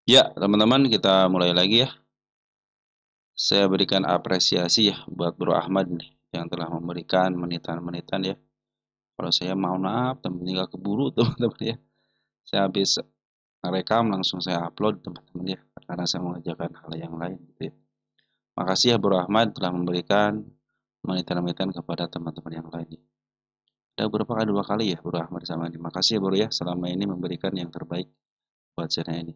Ya, teman-teman, kita mulai lagi ya. Saya berikan apresiasi ya buat Bro Ahmad nih, yang telah memberikan menitan-menitan ya. Kalau saya mohon maaf, teman tinggal keburu teman-teman ya. Saya habis ngerekam langsung saya upload teman-teman ya, karena saya mengerjakan hal yang lain gitu ya. Makasih ya Bro Ahmad telah memberikan menitan-menitan kepada teman-teman yang lain ya. Ada beberapa kali, 2 kali ya Bro Ahmad sama ini. Makasih ya Bro ya, selama ini memberikan yang terbaik buat channel ini.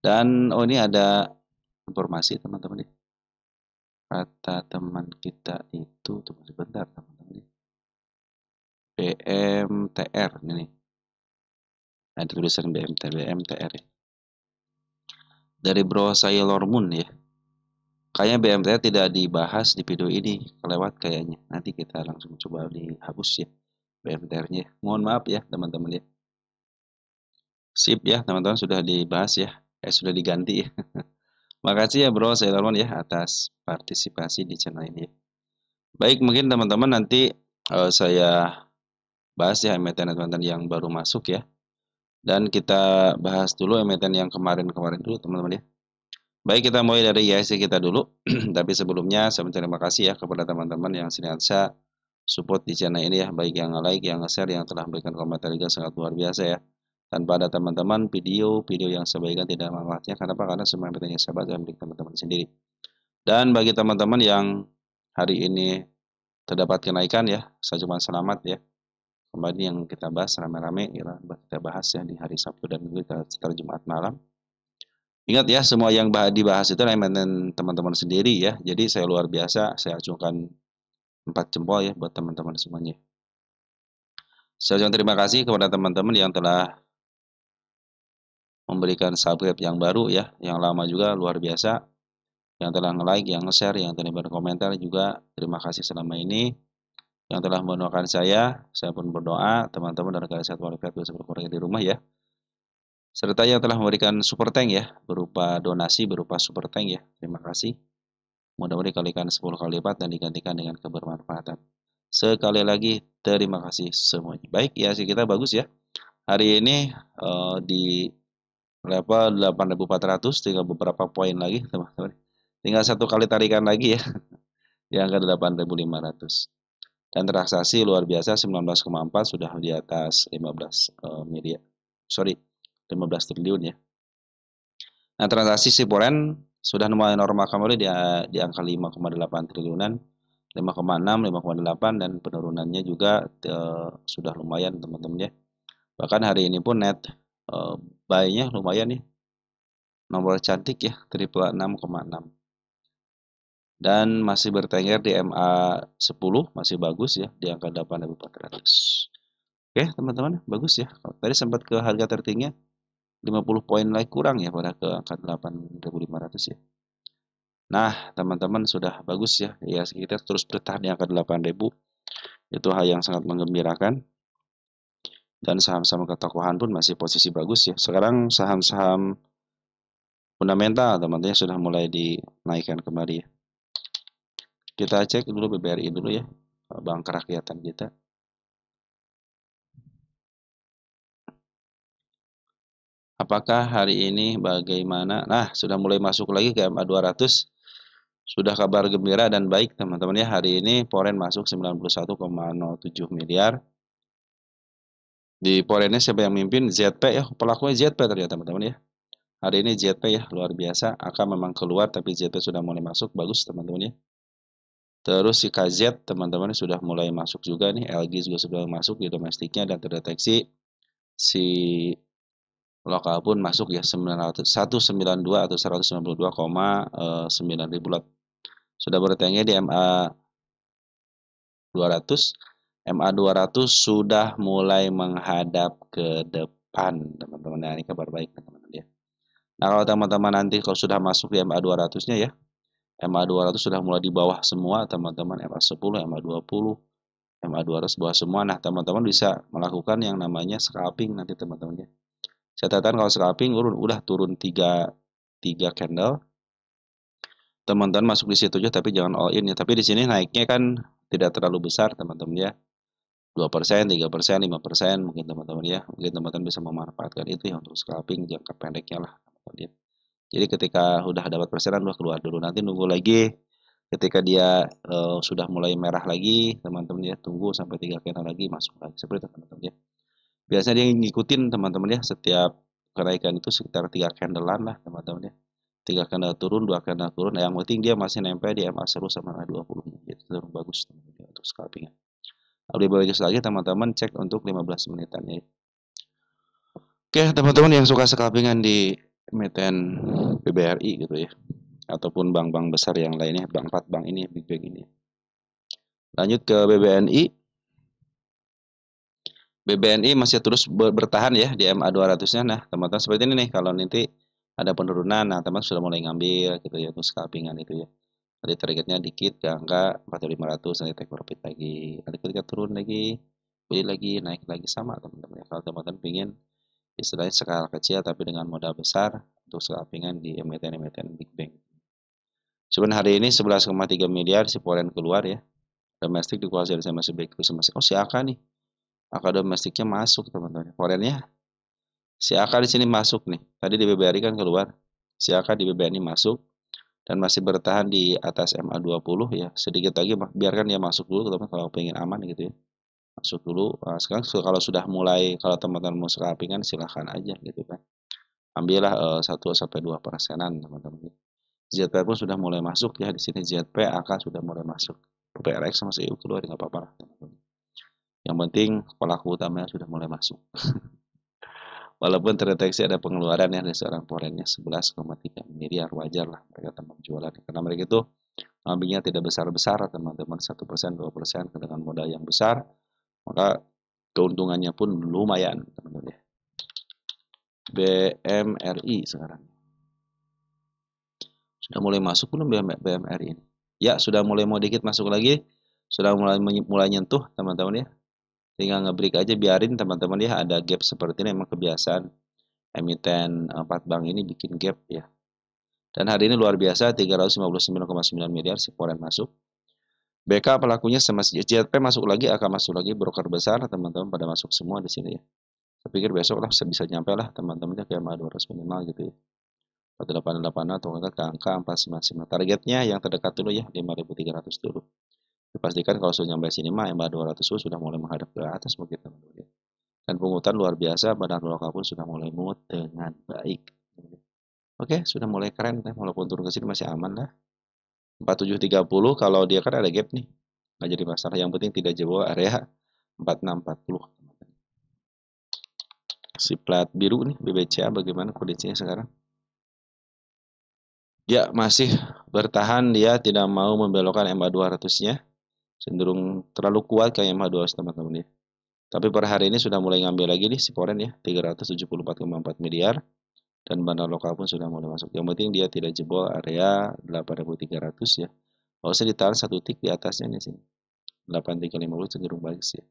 Dan oh ini ada informasi teman-teman ya. Kata teman kita itu, tunggu sebentar teman-teman ya. BMTR ini nih. Ada tulisan BMTR ya. Dari Bro Sailor Moon ya. Kayaknya BMTR tidak dibahas di video ini, kelewat kayaknya. Nanti kita langsung coba dihapus ya BMTR-nya. Mohon maaf ya teman-teman ya. Sip ya teman-teman, sudah dibahas ya. Sudah diganti ya. Makasih ya Bro Sailor Moon ya atas partisipasi di channel ini ya. Baik, mungkin teman-teman nanti saya bahas ya emiten-emiten yang baru masuk ya. Dan kita bahas dulu emiten yang kemarin-kemarin dulu teman-teman ya. Baik, kita mulai dari IIC kita dulu. Tapi sebelumnya saya berterima kasih ya kepada teman-teman yang senantiasa support di channel ini ya. Baik yang like, yang share, yang telah memberikan komentar juga sangat luar biasa ya. Tanpa ada teman-teman, video-video yang saya bagikan tidak manfaatnya. Kenapa? Karena semua emiten yang saya bahas milik teman-teman sendiri. Dan bagi teman-teman yang hari ini terdapat kenaikan ya, saya cuma selamat ya. Kembali yang kita bahas rame-rame, kita bahas ya di hari Sabtu dan Minggu setelah Jumat malam. Ingat ya, semua yang dibahas itu emiten teman-teman sendiri ya. Jadi saya luar biasa, saya acungkan 4 jempol ya buat teman-teman semuanya. Saya ucapkan terima kasih kepada teman-teman yang telah memberikan subscribe yang baru ya, yang lama juga luar biasa, yang telah nge-like, yang nge-share, yang telah berkomentar juga terima kasih selama ini. Yang telah mendoakan saya pun berdoa teman-teman dan rekan sehat walafiat bisa berkeluarga di rumah ya. Serta yang telah memberikan super tank ya, berupa donasi, berupa super tank ya. Terima kasih. Mudah-mudahan dikalikan 10 kali lipat dan digantikan dengan kebermanfaatan. Sekali lagi, terima kasih semuanya. Baik, ya sih kita bagus ya. Hari ini di level 8.400, tinggal beberapa poin lagi, teman-teman. Tinggal 1 kali tarikan lagi ya, di angka 8.500. Dan transaksi luar biasa 19,4 sudah di atas 15 miliar. Sorry, 15 triliun ya. Nah, transaksi Siporen sudah mulai normal kembali di angka 5,8 triliunan, 5,6, 5,8 dan penurunannya juga sudah lumayan teman-teman ya. Bahkan hari ini pun net buy-nya lumayan nih. Nomor cantik ya, triple 6,6. Dan masih bertengger di MA 10, masih bagus ya di angka 8.400. Oke, teman-teman, bagus ya. Tadi sempat ke harga tertingginya 50 poin lagi kurang ya pada ke angka 8.500 ya. Nah, teman-teman sudah bagus ya. Ya, kita terus bertahan di angka 8.000. Itu hal yang sangat menggembirakan. Dan saham-saham ketokohan pun masih posisi bagus ya. Sekarang saham-saham fundamental teman-teman sudah mulai dinaikkan kembali ya. Kita cek dulu BBRI dulu ya. Bank Kerakyatan kita. Apakah hari ini bagaimana? Nah, sudah mulai masuk lagi ke MA 200. Sudah kabar gembira dan baik teman-teman ya. Hari ini Poren masuk 91,07 miliar. Di Porennya siapa yang mimpin? ZP ya. Pelakunya ZP ternyata teman-teman ya. Hari ini ZP ya luar biasa. AK memang keluar tapi ZP sudah mulai masuk. Bagus teman-teman ya. Terus si KZ teman-teman sudah mulai masuk juga nih. LG juga sudah masuk di domestiknya dan terdeteksi si lokal pun masuk ya 192 atau 192,9 ribu lot. Sudah bertengger di MA 200. MA 200 sudah mulai menghadap ke depan teman-teman. Nah, ini kabar baik teman-teman ya. Nah, kalau teman-teman nanti kalau sudah masuk di MA 200-nya ya, MA 200 sudah mulai di bawah semua teman-teman, MA 10, MA 20, MA 200 bawah semua. Nah, teman-teman bisa melakukan yang namanya scalping nanti teman-teman ya. Catatan kalau scalping udah turun 3 candle. Teman-teman masuk di situ aja tapi jangan all in ya. Tapi di sini naiknya kan tidak terlalu besar teman-teman ya. 2%, 3%, 5% mungkin teman-teman ya. Mungkin teman-teman bisa memanfaatkan itu ya untuk scalping jangka pendeknya lah. Jadi ketika udah dapat persenan udah keluar dulu, nanti nunggu lagi ketika dia sudah mulai merah lagi, teman-teman ya tunggu sampai 3 candle lagi masuk lagi seperti itu teman-teman ya. Biasanya dia ngikutin teman-teman ya, setiap kenaikan itu sekitar 3 candle-an lah teman-teman ya. 3 candle turun, 2 candle turun. Nah, yang penting dia masih nempel di MA 1 sama MA 20-nya. Jadi itu bagus teman-teman ya, untuk scalping. Lebih bagus lagi teman-teman cek untuk 15 menitan ya. Oke, teman-teman yang suka scalpingan di emiten BBRI gitu ya, ataupun bank-bank besar yang lainnya, bank 4 bank ini, big bank ini. Lanjut ke BBNI. BBNI masih terus bertahan ya di MA 200-nya. Nah, teman-teman seperti ini nih, kalau nanti ada penurunan, nah teman sudah mulai ngambil gitu ya untuk scalpingan itu ya. Tadi targetnya dikit ke angka 4500, nanti take profit lagi. Nanti ketika turun lagi, beli lagi, naik lagi sama teman-teman ya. Kalau teman-teman ingin istilahnya skala kecil tapi dengan modal besar untuk scalpingan di emiten-emiten big bank. Cuman hari ini 11,3 miliar si foreign keluar ya. Domestik dikuasai sama si baik sama si si AK nih. AK domestiknya masuk teman-teman. Foreignnya si AK di sini masuk nih. Tadi di BBRI kan keluar. Si AK di BBRI masuk dan masih bertahan di atas MA20 ya. Sedikit lagi biarkan dia masuk dulu teman-teman kalau pengen aman gitu ya. Masuk dulu. Nah, sekarang kalau sudah mulai, kalau teman-teman mau scalpingan silahkan aja gitu kan. Ambillah 1 sampai 2%-an teman-teman. ZP pun sudah mulai masuk ya, di sini ZP AK sudah mulai masuk. PRX sama CU keluar nggak apa-apa lah teman-teman. Yang penting pelaku utamanya sudah mulai masuk. Walaupun terdeteksi ada pengeluaran ya dari seorang foreignnya 11,3 miliar, wajar lah mereka teman jualan karena mereka itu ambilnya tidak besar-besar teman-teman, 1% 2% dengan modal yang besar, maka keuntungannya pun lumayan teman-teman ya. BMRI sekarang sudah mulai masuk belum BMRI ini? Ya, sudah mulai mau dikit masuk lagi, sudah mulai nyentuh teman-teman ya. Tinggal ngebreak aja, biarin teman-teman ya, ada gap seperti ini, emang kebiasaan emiten 4 bank ini bikin gap ya. Dan hari ini luar biasa, 359,9 miliar si foreign masuk. BK pelakunya sama JP masuk lagi, akan masuk lagi, broker besar teman-teman pada masuk semua di sini ya. Saya pikir besok lah bisa nyampe lah teman-temannya ke MA 200 minimal gitu ya. 488 atau enggak ke angka 495. Targetnya yang terdekat dulu ya, 5.300 dulu. Dipastikan kalau sudah nyampe sini mah MA 200 sudah mulai menghadap ke atas mungkin teman-teman. Dan pungutan luar biasa, badan lokal pun sudah mulai mood dengan baik. Oke, sudah mulai keren, walaupun turun ke sini masih aman lah. 4730 kalau dia kan ada gap nih, nggak jadi masalah. Yang penting tidak jebol area 4640. Si plat biru nih BBCA bagaimana kondisinya sekarang? Ya masih bertahan, dia tidak mau membelokkan MA 200-nya, cenderung terlalu kuat kayak MA 200 teman-teman ya. Tapi per hari ini sudah mulai ngambil lagi nih si foreign ya, 374,4 miliar. Dan bandar lokal pun sudah mulai masuk. Yang penting dia tidak jebol area 8.300 ya. Kalau saya ditahan satu tik di atasnya nih sini. 8350 cenderung bagus ya.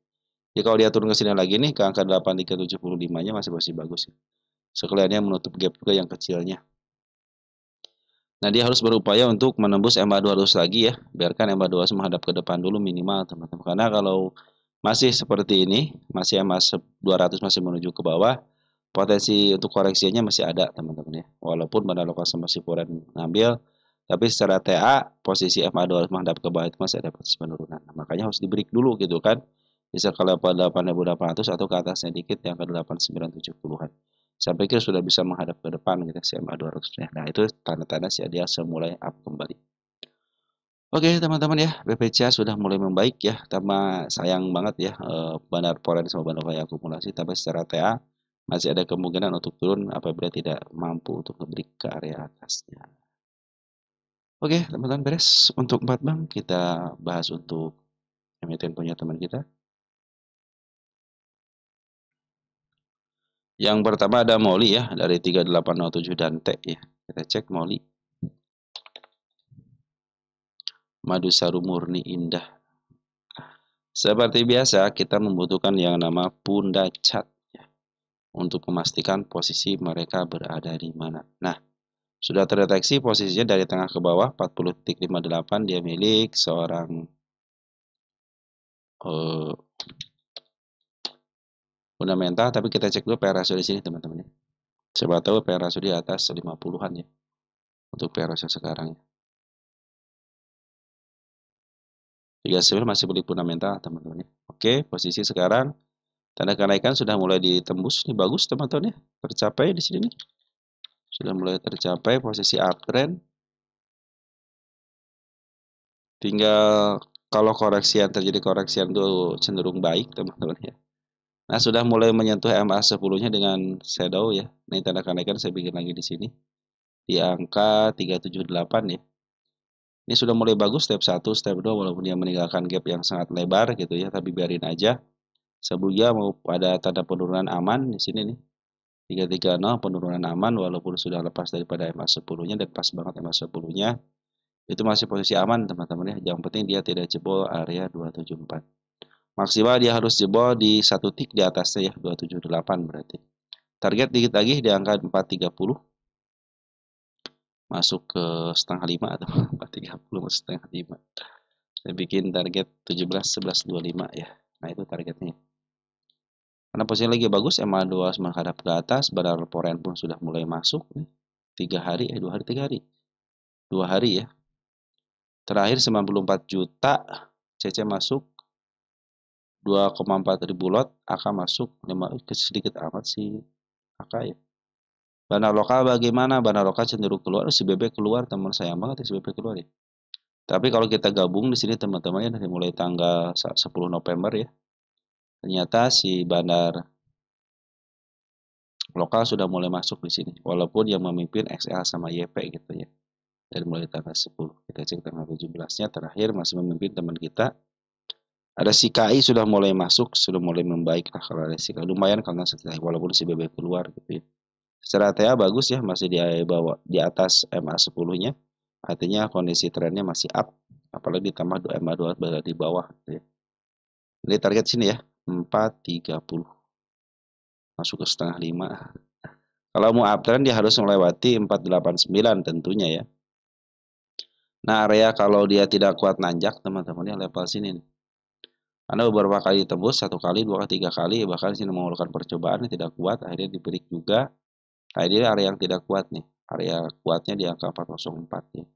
Ya kalau dia turun ke sini lagi nih ke angka 8375-nya masih bagus ya. Sekaliannya menutup gap juga yang kecilnya. Nah, dia harus berupaya untuk menembus MA 200 lagi ya. Biarkan MA 200 menghadap ke depan dulu minimal, teman-teman. Karena kalau masih seperti ini, masih MA 200 masih menuju ke bawah, potensi untuk koreksinya masih ada, teman-teman ya. Walaupun pada lokasi masih kurang ngambil, tapi secara TA, posisi MA 200 menghadap ke bawah itu masih ada posisi penurunan. Nah, makanya harus di break dulu gitu kan. Bisa ke level 8.800 atau ke atasnya dikit yang ke 8970-an. Saya pikir sudah bisa menghadap ke depan gitu CMA 200-nya. Nah, itu tanda-tanda dia mulai up kembali. Oke, teman-teman ya, BPCA sudah mulai membaik ya. Sama sayang banget ya, bandar foreign sama bandar kaya akumulasi, tapi secara TA masih ada kemungkinan untuk turun apabila tidak mampu untuk ngebreak ke area atasnya. Oke, teman-teman beres untuk 4 bank, kita bahas untuk emiten punya teman kita. Yang pertama ada Molly ya, dari 3807 dan T ya. Kita cek Molly. Madu saru murni indah. Seperti biasa, kita membutuhkan yang nama pundak cat ya, untuk memastikan posisi mereka berada di mana. Nah, sudah terdeteksi posisinya dari tengah ke bawah 40.58, dia milik seorang fundamental, tapi kita cek dulu PR ratio di sini teman-teman. Siapa tahu PR ratio di atas 50-an ya untuk PR ratio sekarang ya. 39 masih beli fundamental teman-teman ya. Oke, posisi sekarang tanda kenaikan sudah mulai ditembus nih, bagus teman-teman ya. Tercapai di sini nih. Sudah mulai tercapai posisi uptrend. Tinggal kalau koreksian terjadi koreksian itu cenderung baik teman-teman ya. Nah, sudah mulai menyentuh MA10-nya dengan shadow ya. Ini tanda kenaikan saya bikin lagi di sini di angka 378 ya. Ini sudah mulai bagus step 1, step 2 walaupun dia meninggalkan gap yang sangat lebar gitu ya, tapi biarin aja. Sebelumnya mau pada tanda penurunan aman di sini nih. 330 penurunan aman walaupun sudah lepas daripada MA10-nya dan pas banget MA10-nya. Itu masih posisi aman teman-teman ya. Yang penting dia tidak jebol area 274. Maksimal dia harus jebol di satu tick di atasnya ya, 278 berarti. Target dikit lagi di angka 430. Masuk ke setengah 5 atau 430 masuk setengah 5. Saya bikin target 17 11 25 ya. Nah, itu targetnya. Karena posisinya lagi bagus, MA2 menghadap ke atas, badar foreign pun sudah mulai masuk nih. 3 hari 2 hari 3 hari. 2 hari ya. Terakhir 94 juta CC masuk 2,4 ribu lot, AK masuk 5 sedikit amat sih AK ya. Bandar lokal bagaimana? Bandar lokal cenderung keluar, si BB keluar, teman sayang banget ya si BB keluar ya. Tapi kalau kita gabung di sini teman-teman ya dari mulai tanggal 10 November ya. Ternyata si bandar lokal sudah mulai masuk di sini. Walaupun yang memimpin XL sama YP gitu ya. Dari mulai tanggal 10. Kita cek tanggal 17-nya terakhir masih memimpin teman kita. Ada si KI sudah mulai masuk, sudah mulai membaik lah kalau ada si KI. Lumayan karena setelah walaupun si BB keluar gitu ya. Secara TA bagus ya, masih di bawah di atas MA10-nya. Artinya kondisi trennya masih up. Apalagi ditambah MA2 berada di bawah gitu ya. Jadi target sini ya, 430. Masuk ke setengah 5. Kalau mau uptrend dia harus melewati 489 tentunya ya. Nah, area kalau dia tidak kuat nanjak teman-teman ya level sini nih. Anda beberapa kali tembus, 1 kali, 2 kali, 3 kali, bahkan sini melakukan percobaan yang tidak kuat, akhirnya di break juga. Nah, ini area yang tidak kuat nih. Area kuatnya di angka 404 ya.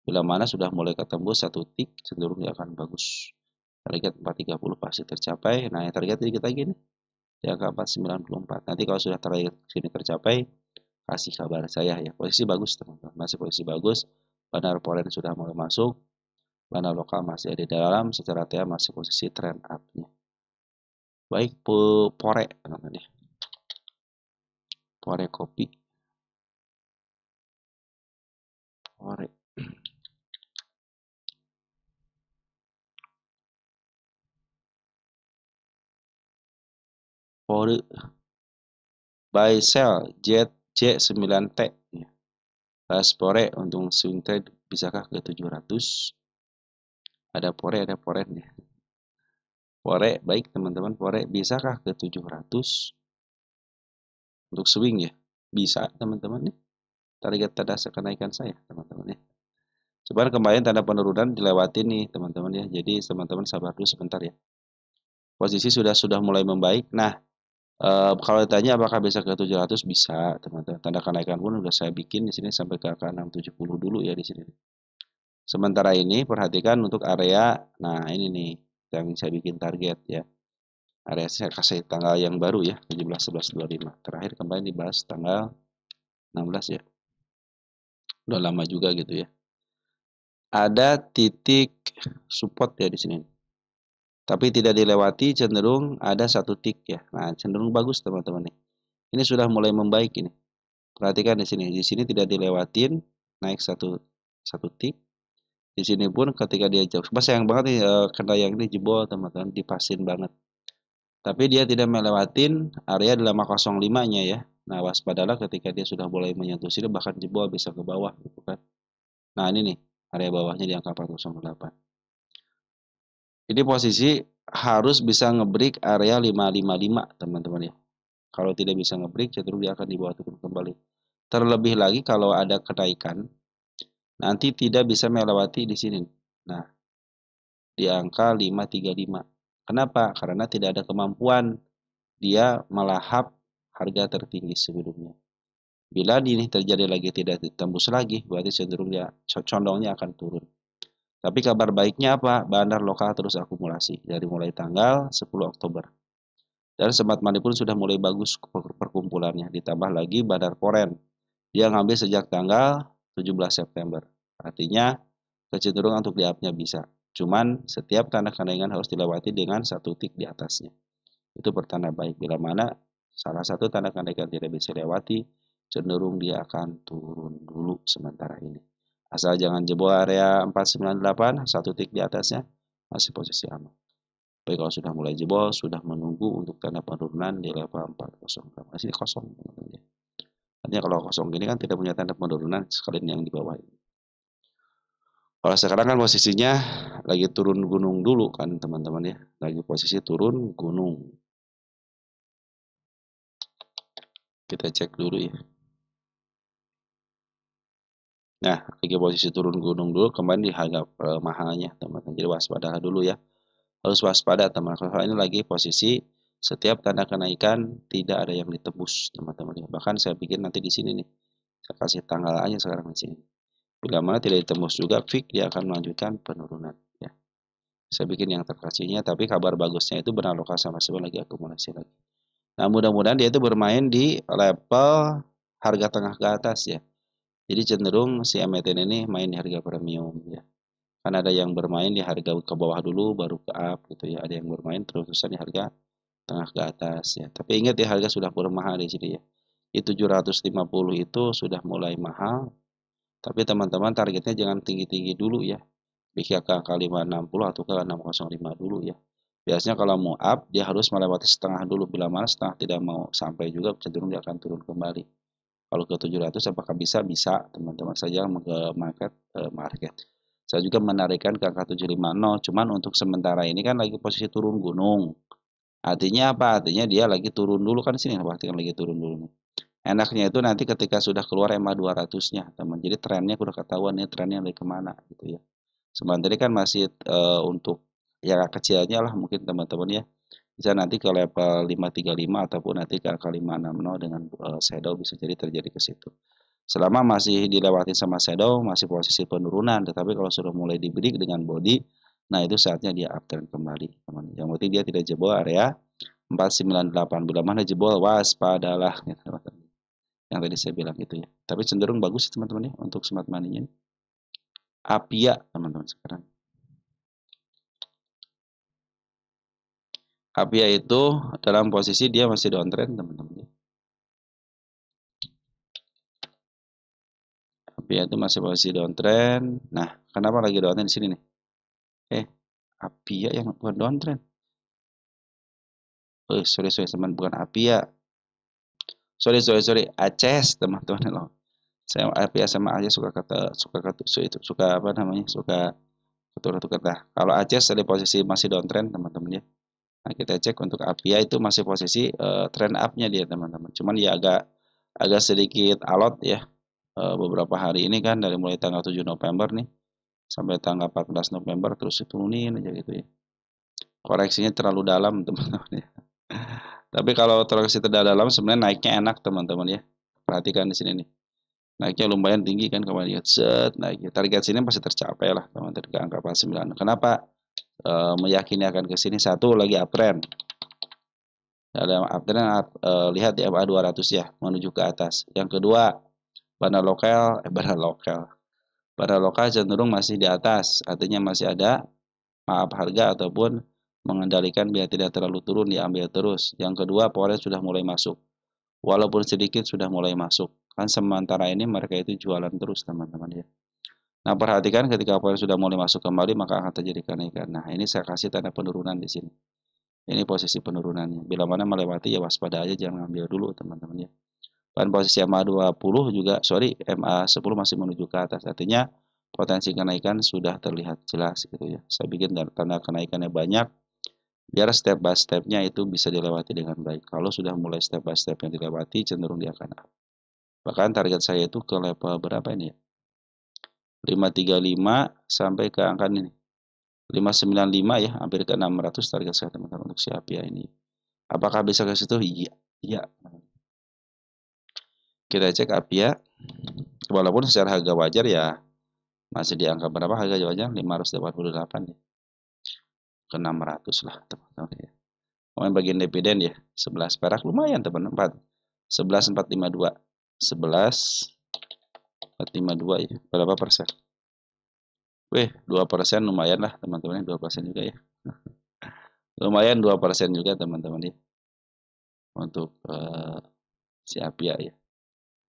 Bila mana sudah mulai ketembus satu tick, cenderung dia akan bagus. Target 430 pasti tercapai. Nah, yang target dikit lagi nih. Di angka 494. Nanti kalau sudah target sini tercapai, kasih kabar saya ya. Posisi bagus teman-teman. Masih posisi bagus. Bandar foreign sudah mulai masuk. Bandar lokal masih ada di dalam. Secara TA masih posisi trend up-nya. Baik, pore teman-teman ya. Pore kopi. Pore. Pore. Buy sell J9T. Ya. Pore untuk swing trade bisakah ke 700? Ada pore, ada foreign ya. Pore, baik teman-teman, pore bisakah ke 700 untuk swing ya? Bisa teman-teman nih. Target tanda kenaikan saya teman-teman ya. Sebenarnya kemarin tanda penurunan dilewati nih teman-teman ya. Jadi teman-teman sabar dulu sebentar ya. Posisi sudah mulai membaik. Nah, kalau ditanya apakah bisa ke 700 bisa teman-teman. Tanda kenaikan pun sudah saya bikin di sini sampai ke angka 670 dulu ya di sini. Sementara ini perhatikan untuk area, nah ini nih yang saya bikin target ya. Area saya kasih tanggal yang baru ya, 17 11 25. Terakhir kemarin dibahas tanggal 16 ya. Udah lama juga gitu ya. Ada titik support ya di sini. Tapi tidak dilewati, cenderung ada satu tick ya. Nah, cenderung bagus teman-teman nih. Ini sudah mulai membaik ini. Perhatikan di sini. Di sini tidak dilewatin, naik satu tick. Di sini pun ketika dia jauh, sayang banget nih kena yang ini jebol teman-teman, dipasin banget. Tapi dia tidak melewatin area 805-nya ya. Nah, waspadalah ketika dia sudah mulai menyentuh sini bahkan jebol bisa ke bawah gitu kan. Nah, ini nih area bawahnya di angka 408. Jadi posisi harus bisa ngebreak area 555 teman-teman ya. Kalau tidak bisa ngebreak cenderung dia akan dibawa turun kembali. Terlebih lagi kalau ada kenaikan nanti tidak bisa melewati di sini. Nah, di angka 535. Kenapa? Karena tidak ada kemampuan dia melahap harga tertinggi sebelumnya. Bila ini terjadi lagi tidak ditembus lagi, berarti cenderung dia condongnya akan turun. Tapi kabar baiknya apa? Bandar lokal terus akumulasi dari mulai tanggal 10 Oktober. Dan Smart Money pun sudah mulai bagus perkumpulannya. Ditambah lagi bandar foreign. Dia ngambil sejak tanggal 17 September. Artinya kecenderungan untuk di-up-nya bisa. Cuman setiap tanda kenaikan harus dilewati dengan satu tick di atasnya. Itu pertanda baik. Bila mana salah satu tanda kenaikan tidak bisa dilewati, cenderung dia akan turun dulu sementara ini. Asal jangan jebol area 498, satu tick di atasnya, masih posisi aman. Tapi kalau sudah mulai jebol, sudah menunggu untuk tanda penurunan di level 408. Masih kosong. Artinya kalau kosong gini kan tidak punya tanda penurunan sekalian yang di bawah ini. Kalau sekarang kan posisinya lagi turun gunung dulu kan teman-teman ya. Lagi posisi turun gunung. Kita cek dulu ya. Nah, lagi posisi turun gunung dulu kemarin di harga mahalnya teman-teman. Jadi waspada dulu ya. Harus waspada teman-teman. Kalau ini lagi posisi setiap tanda kenaikan tidak ada yang ditebus teman-teman ya. Bahkan saya bikin nanti di sini nih. Saya kasih tanggal aja sekarang di sini. Bila mana tidak ditembus juga, fix dia akan melanjutkan penurunan ya. Saya bikin yang terkasihnya, tapi kabar bagusnya itu benar lokal sama sekali lagi akumulasi lagi. Nah, mudah-mudahan dia itu bermain di level harga tengah ke atas ya. Jadi cenderung si emiten ini main di harga premium ya. Kan ada yang bermain di harga ke bawah dulu baru ke up gitu ya. Ada yang bermain terus-terusan di harga tengah ke atas ya. Tapi ingat ya harga sudah bermahal di sini ya. Di 750 itu sudah mulai mahal. Tapi teman-teman targetnya jangan tinggi-tinggi dulu ya. Bisa ke angka 560 atau ke 605 dulu ya. Biasanya kalau mau up, dia harus melewati setengah dulu. Bila mana setengah tidak mau sampai juga, cenderung dia akan turun kembali. Kalau ke 700 apakah bisa? Bisa, teman-teman saja ke market. Saya juga menarikkan ke angka 750. Cuman untuk sementara ini kan lagi posisi turun gunung. Artinya apa? Artinya dia lagi turun dulu kan sini. Berarti kan lagi turun dulu nih. Enaknya itu nanti ketika sudah keluar EMA 200-nya, teman. Jadi trennya udah ketahuan nih trennya lagi kemana gitu ya. Sementara kan masih untuk yang kecilnya lah mungkin teman-teman ya. Bisa nanti ke level 535 ataupun nanti ke angka 560 dengan shadow bisa jadi terjadi ke situ. Selama masih dilewati sama shadow masih posisi penurunan, tetapi kalau sudah mulai di break dengan body, nah itu saatnya dia uptrend kembali, teman. Yang penting dia tidak jebol area 498. Bila mana jebol waspadalah gitu, teman-teman. Yang tadi saya bilang itu ya. Tapi cenderung bagus teman-teman ya untuk smart money-nya. Apia teman-teman sekarang. Apia itu dalam posisi dia masih downtrend teman-teman. Apia itu masih posisi downtrend. Nah, kenapa lagi downtrend di sini nih? Apia yang bukan downtrend. Sorry teman, bukan Apia. Sorry. Aces teman-teman loh. Saya Apia sama aja suka apa namanya? Suka tukar-tukar dah. Kalau Aces dari posisi masih downtrend teman-teman ya. Nah, kita cek untuk Apia itu masih posisi trend up-nya dia teman-teman. Cuman ya agak sedikit alot ya. Beberapa hari ini kan dari mulai tanggal 7 November nih sampai tanggal 14 November terus diturunin aja gitu ya. Koreksinya terlalu dalam teman-teman ya. Tapi kalau koreksi terlalu dalam sebenarnya naiknya enak teman-teman ya. Perhatikan di sini nih. Naiknya lumayan tinggi kan kemarin lihat set naiknya. Target sini pasti tercapai lah teman-teman ke angka 49. Kenapa? Meyakini akan ke sini satu lagi uptrend. Dalam uptrend lihat di MA 200 ya menuju ke atas. Yang kedua bandar lokal cenderung masih di atas, artinya masih ada harga ataupun mengendalikan biar tidak terlalu turun diambil terus. Yang kedua forex sudah mulai masuk, walaupun sedikit sudah mulai masuk. Kan sementara ini mereka itu jualan terus teman-teman ya. Nah perhatikan ketika forex sudah mulai masuk kembali maka akan terjadi kenaikan. Nah ini saya kasih tanda penurunan di sini. Ini posisi penurunannya. Bila mana melewati ya waspada aja, jangan ambil dulu teman-teman ya. Dan posisi MA20 juga, MA10 masih menuju ke atas. Artinya potensi kenaikan sudah terlihat jelas gitu ya. Saya bikin tanda kenaikannya banyak, biar step by stepnya itu bisa dilewati dengan baik. Kalau sudah mulai step by step yang dilewati, cenderung dia akan up. Bahkan target saya itu ke level berapa ini ya? 535 sampai ke angka ini. 595 ya, hampir ke 600 target saya teman-teman untuk si Apia ini. Apakah bisa ke situ? Iya. Kita cek APIA, walaupun secara harga wajar ya masih di angka berapa harga wajar? 588 ya. Ke 600 lah teman-teman ya. Kemudian bagian dividen ya, 11 perak lumayan teman-teman. 11,452. 11,452 ya. Berapa persen? Wih, 2% lumayan lah teman-teman, 2% juga ya. Lumayan 2% juga teman-teman ya. Untuk si APIA ya.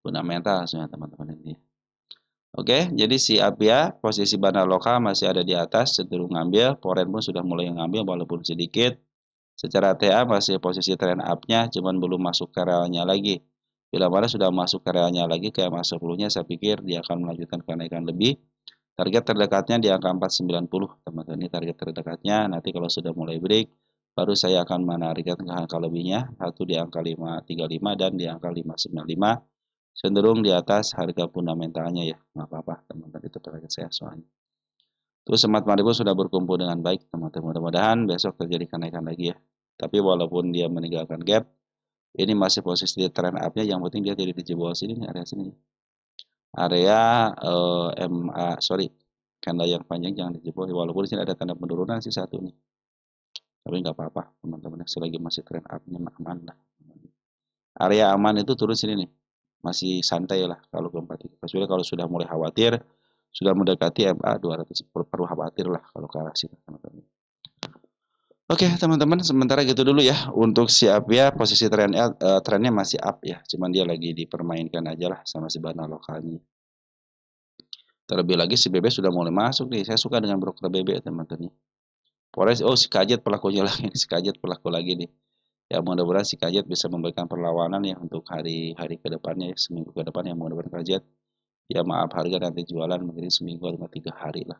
Fundamental sebenarnya teman-teman ini. Oke, jadi si APIA posisi bandar lokal masih ada di atas, cenderung ngambil, foreign pun sudah mulai ngambil walaupun sedikit. Secara TA masih posisi trend up-nya, cuman belum masuk ke realnya lagi. Bila mana sudah masuk ke realnya lagi kayak masa sebelumnya, saya pikir dia akan melanjutkan kenaikan lebih. Target terdekatnya di angka 490, teman-teman. Ini target terdekatnya. Nanti kalau sudah mulai break, baru saya akan menarikkan ke angka lebihnya. Satu di angka 535 dan di angka 595. Cenderung di atas harga fundamentalnya ya. Nggak apa-apa, teman-teman. Itu target saya soalnya. Terus Smart Money pun sudah berkumpul dengan baik, teman-teman. Mudah-mudahan besok terjadi kenaikan lagi ya. Tapi walaupun dia meninggalkan gap, ini masih posisi trend up-nya. Yang penting dia tidak dijebol sini nih, area sini. Area candle yang panjang jangan dijebol. Walaupun di sini ada tanda penurunan sih satu nih. Tapi nggak apa-apa, teman-teman. Selagi masih trend up-nya aman lah. Area aman itu turun sini nih. Masih santai lah kalau ke 43. Kecuali kalau sudah mulai khawatir, sudah mendekati MA 200, perlu khawatir lah kalau ke arah sini, teman-teman. Oke, teman-teman, sementara gitu dulu ya. Untuk si APIA posisi trennya masih up ya. Cuman dia lagi dipermainkan aja lah sama si bandar lokalnya. Terlebih lagi si BB sudah mulai masuk nih. Saya suka dengan broker BB, teman-teman. Polres, oh si Kajet pelakunya lagi. Si Kajet pelaku lagi nih. Ya mudah-mudahan si Kajet bisa memberikan perlawanan ya untuk hari-hari ke depannya ya. Seminggu ke depan ya mudah-mudahan Kajet. Ya maaf harga nanti jualan mungkin seminggu 3 hari lah.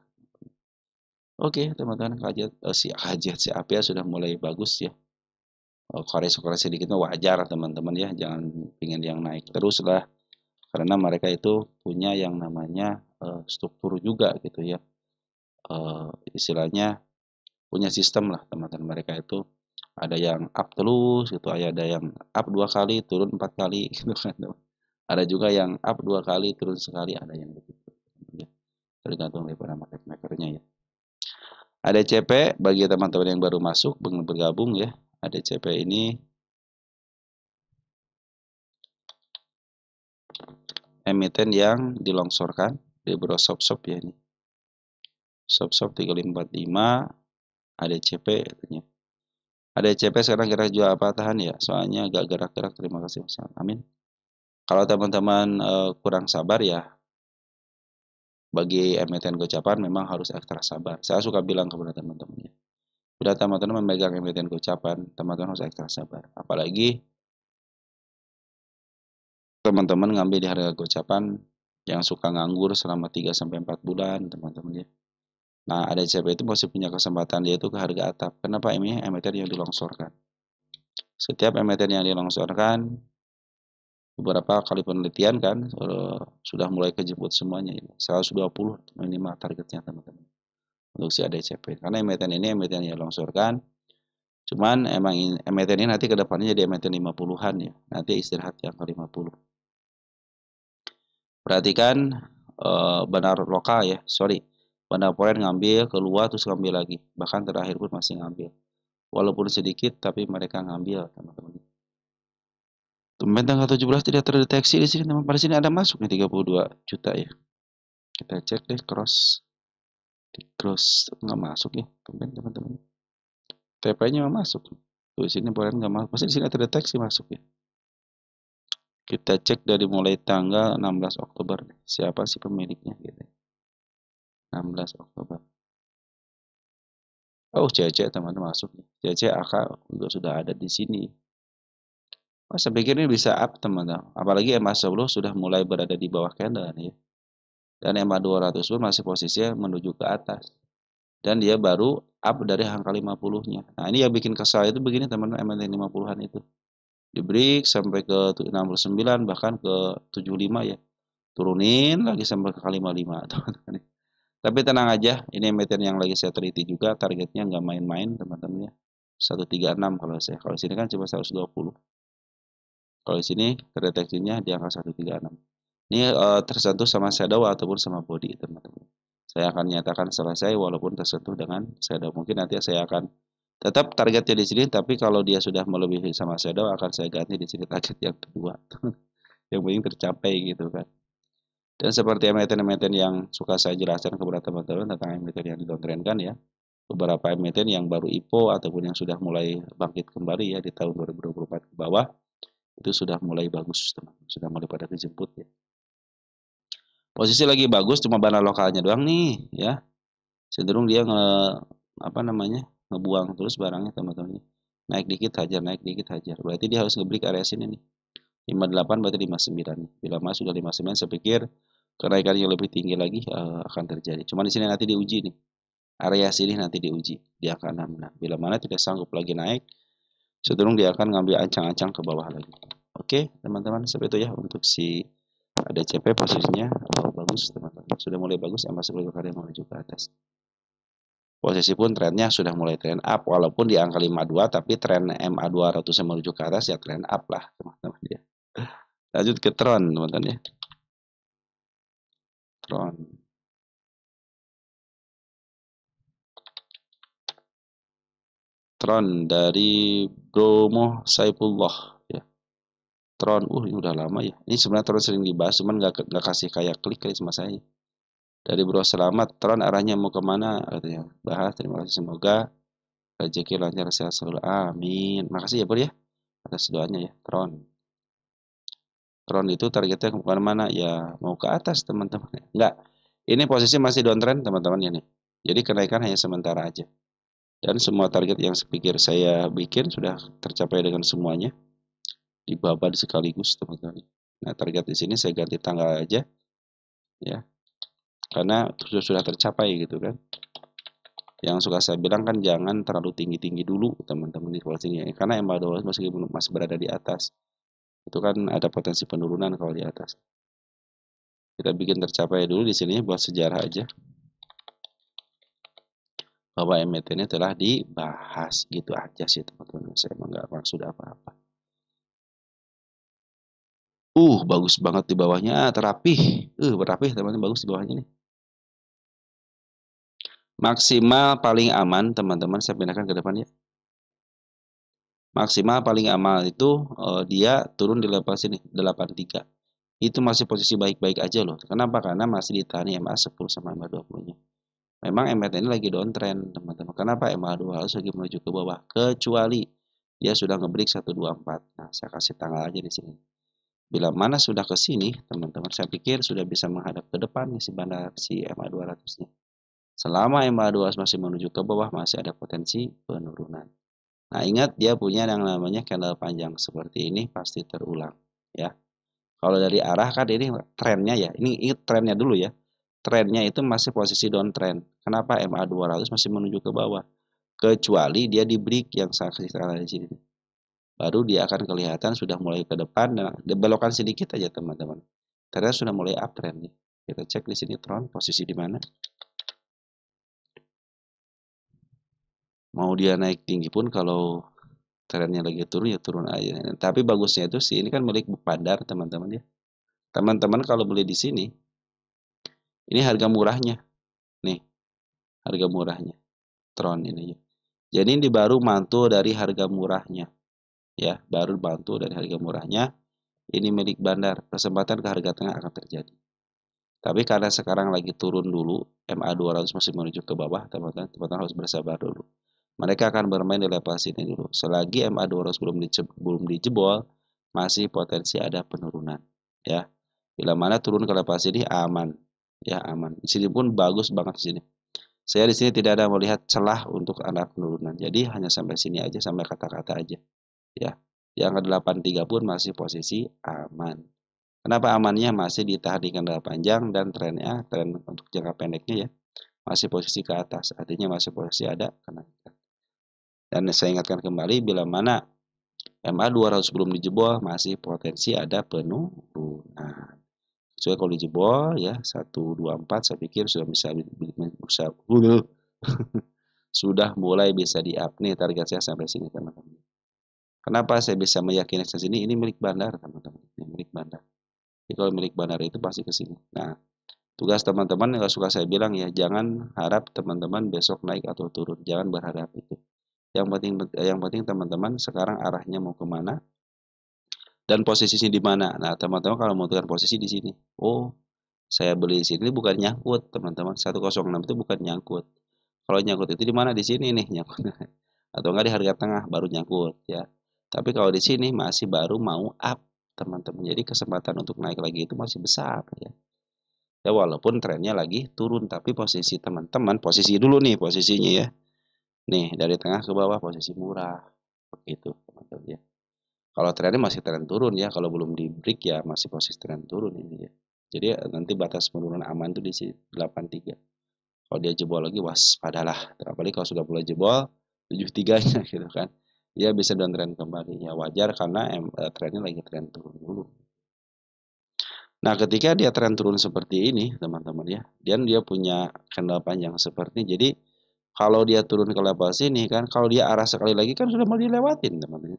Oke, teman-teman, si APIA sudah mulai bagus ya. Koreksi-koreksi dikit wajar teman-teman ya, jangan ingin yang naik terus lah, karena mereka itu punya yang namanya struktur juga gitu ya, istilahnya punya sistem lah teman-teman. Mereka itu ada yang up terus gitu, ada yang up 2 kali turun 4 kali gitu kan, ada juga yang up 2 kali turun sekali, ada yang begitu ya, tergantung daripada market makernya ya. ADCP bagi teman-teman yang baru masuk bergabung ya, ADCP ini emiten yang dilongsorkan di bro shop ya ini. Shop 3545 ADCP katanya. ADCP sekarang kira jual apa tahan ya? Soalnya agak gerak-gerak. Terima kasih Mas. Amin. Kalau teman-teman kurang sabar ya, bagi emiten gocapan memang harus ekstra sabar. Saya suka bilang kepada teman-teman ya. Sudah teman-teman memegang emiten gocapan, teman-teman harus ekstra sabar. Apalagi teman-teman ngambil di harga gocapan yang suka nganggur selama 3-4 bulan, teman-teman ya. Nah, ADCP itu masih punya kesempatan dia itu ke harga atap. Kenapa ini emiten yang dilongsorkan? Setiap emiten yang dilongsorkan, beberapa kali penelitian kan sudah mulai kejemput semuanya. 120 minimal targetnya teman-teman untuk si ADCP. Karena emiten ini emiten yang dilongsorkan. Cuman emang emiten ini nanti ke depannya jadi emiten 50-an ya. Nanti istirahat yang ke 50. Perhatikan bandar lokal ya, bandar foreign ngambil, keluar terus ngambil lagi. Bahkan terakhir pun masih ngambil. Walaupun sedikit tapi mereka ngambil, teman-teman. Tumben tanggal 17 tidak terdeteksi di sini, teman. Pada sini ada masuk nih 32 juta ya. Kita cek deh cross. Di cross nggak masuk ya, tumben teman-teman. TP-nya masuk. Tuh sini foreign nggak masuk. Pasti di sini terdeteksi masuk ya. Kita cek dari mulai tanggal 16 Oktober. Siapa sih pemiliknya gitu. 16 Oktober. Oh, CC teman-teman masuk. CC AK juga sudah ada di sini. Oh, saya pikir ini bisa up teman-teman. Apalagi MA10 sudah mulai berada di bawah candle nih ya. Dan MA200 pun masih posisinya menuju ke atas. Dan dia baru up dari angka 50-nya. Nah, ini yang bikin kesal itu begini teman-teman, MA 50-an itu. Di break sampai ke 69 bahkan ke 75 ya. Turunin lagi sampai ke 55 teman-teman. Tapi tenang aja, ini emiten yang lagi saya teliti juga, targetnya nggak main-main teman-teman ya. 136 kalau saya. Kalau sini kan cuma 120. Kalau di sini terdeteksinya di angka 136. Ini tersentuh sama shadow ataupun sama body, teman-teman. Saya akan nyatakan selesai walaupun tersentuh dengan shadow. Mungkin nanti saya akan tetap targetnya di sini, tapi kalau dia sudah melebihi sama shadow akan saya ganti di sini target yang kedua. Yang penting tercapai gitu kan. Dan seperti emiten-emiten yang suka saya jelaskan kepada teman-teman tentang emiten yang didowntrendkan ya. Beberapa emiten yang baru IPO ataupun yang sudah mulai bangkit kembali ya di tahun 2024 ke bawah itu sudah mulai bagus teman, sudah mulai pada kejemput ya. Posisi lagi bagus cuma barang lokalnya doang nih ya. Cenderung dia apa namanya? Ngebuang terus barangnya teman-teman. Naik dikit hajar, naik dikit hajar. Berarti dia harus ngebreak area sini nih. 58 berarti 59 nih. Bila masuk sudah 59 saya pikir kenaikan yang lebih tinggi lagi akan terjadi. Cuma di sini nanti diuji nih. Area sini nanti diuji di angka 6. Nah, bila mana tidak sanggup lagi naik, cenderung dia akan ngambil ancang-ancang ke bawah lagi. Oke, teman-teman, seperti itu ya untuk si ADCP posisinya bagus, teman-teman. Sudah mulai bagus, emas berkarya menuju ke atas. Posisi pun trennya sudah mulai trend up, walaupun di angka 52, tapi tren MA200 yang menuju ke atas ya trend up lah, teman-teman ya. Lanjut ke Tron, teman-teman ya. Tron. Tron dari Bromo Saifullah ya. Tron, ini udah lama ya. Ini sebenarnya Tron sering dibahas, cuman nggak kasih kayak klik kali sama saya. Dari Bro Selamat, Tron arahnya mau kemana? Katanya. Bahas, terima kasih. Semoga rezeki lancar sehat selalu. Amin. Makasih ya Bro ya atas doanya ya. Tron. Tron itu targetnya kemana-mana? Ya mau ke atas teman-teman. Enggak. Ini posisi masih downtrend teman-teman ya nih. Jadi kenaikan hanya sementara aja. Dan semua target yang sepikir saya bikin sudah tercapai dengan semuanya. Di babat sekaligus teman-teman. Nah target di sini saya ganti tanggal aja ya. Karena sudah tercapai gitu kan. Yang suka saya bilang kan jangan terlalu tinggi-tinggi dulu teman-teman di posisinya. Karena MA200 masih berada di atas. Itu kan ada potensi penurunan kalau di atas. Kita bikin tercapai dulu di sini buat sejarah aja. Bahwa emitennya telah dibahas gitu aja sih teman-teman. Saya emang nggak maksud apa-apa. Bagus banget di bawahnya, terapih. Berapih teman-teman, bagus di bawahnya nih. Maksimal paling aman teman-teman, saya pindahkan ke depan ya. Maksimal paling aman itu dia turun di level sini 83. Itu masih posisi baik-baik aja loh. Kenapa? Karena masih ditahan MA10 sama MA20-nya. Memang MA ini lagi downtrend, teman-teman. Kenapa MA2 harus lagi menuju ke bawah? Kecuali dia sudah ngebreak 124. Nah, saya kasih tanggal aja di sini. Bila mana sudah ke sini, teman-teman, saya pikir sudah bisa menghadap ke depan nih si MA200-nya. Selama MA200 masih menuju ke bawah, masih ada potensi penurunan. Nah, ingat dia punya yang namanya candle panjang seperti ini pasti terulang, ya. Kalau dari arah kan ini trennya ya. Ini trennya dulu ya. Trennya itu masih posisi downtrend. Kenapa MA200 masih menuju ke bawah? Kecuali dia di break yang saya kasih tanda di sini. Baru dia akan kelihatan sudah mulai ke depan dan belokkan sedikit aja teman-teman. Ternyata sudah mulai uptrend nih. Kita cek di sini Tron posisi di mana. Mau dia naik tinggi pun kalau trennya lagi turun ya turun aja. Tapi bagusnya itu sih ini kan milik Bukpandar teman-teman ya. Teman-teman kalau beli di sini ini harga murahnya. Nih, harga murahnya. Tron ini ya. Jadi ini baru mantu dari harga murahnya. Ya, baru bantu dari harga murahnya. Ini milik bandar. Kesempatan ke harga tengah akan terjadi. Tapi karena sekarang lagi turun dulu, MA200 masih menuju ke bawah, teman-teman harus bersabar dulu. Mereka akan bermain di level sini dulu. Selagi MA200 belum dijebol, masih potensi ada penurunan. Ya, bila mana turun ke level sini aman. Ya, aman. Di sini pun bagus banget di sini. Saya di sini tidak ada melihat celah untuk ada penurunan. Jadi hanya sampai sini aja, sampai kata-kata aja. Ya, yang ke-83 pun masih posisi aman. Kenapa amannya masih ditahan di candle panjang dan trennya, tren untuk jangka pendeknya ya, masih posisi ke atas. Artinya masih posisi ada kenaikan. Dan saya ingatkan kembali bila mana MA200 belum dijebol masih potensi ada penurunan. Soalnya kalau dijebol ya 124 saya pikir sudah bisa sudah mulai bisa di up nih target saya sampai sini teman-teman. Kenapa saya bisa meyakini ke sini? Ini milik bandar, teman-teman. Ini milik bandar. Jadi kalau milik bandar itu pasti ke sini. Nah, tugas teman-teman yang suka saya bilang ya, jangan harap teman-teman besok naik atau turun. Jangan berharap itu. Yang penting teman-teman sekarang arahnya mau kemana dan posisinya di mana. Nah, teman-teman kalau menentukan posisi di sini. Oh, saya beli di sini bukan nyangkut, teman-teman. 106 itu bukan nyangkut. Kalau nyangkut itu di mana? Di sini nih nyangkut. Atau enggak di harga tengah baru nyangkut ya. Tapi kalau di sini masih baru mau up, teman-teman. Jadi kesempatan untuk naik lagi itu masih besar ya. Ya walaupun trennya lagi turun, tapi posisi teman-teman, posisi dulu nih posisinya ya. Nih, dari tengah ke bawah posisi murah. Begitu, teman-teman ya. Kalau trennya masih tren turun ya, kalau belum di break ya masih posisi tren turun ini ya. Jadi nanti batas penurunan aman itu di sini 83. Kalau dia jebol lagi waspadalah. Apalagi kalau sudah mulai jebol 73-nya gitu kan. Dia bisa downtrend kembali. Ya wajar karena trennya lagi tren turun dulu. Nah, ketika dia tren turun seperti ini, teman-teman ya, dan dia punya candle panjang seperti ini. Jadi kalau dia turun ke level sini kan, kalau dia arah sekali lagi kan sudah mau dilewatin, teman-teman.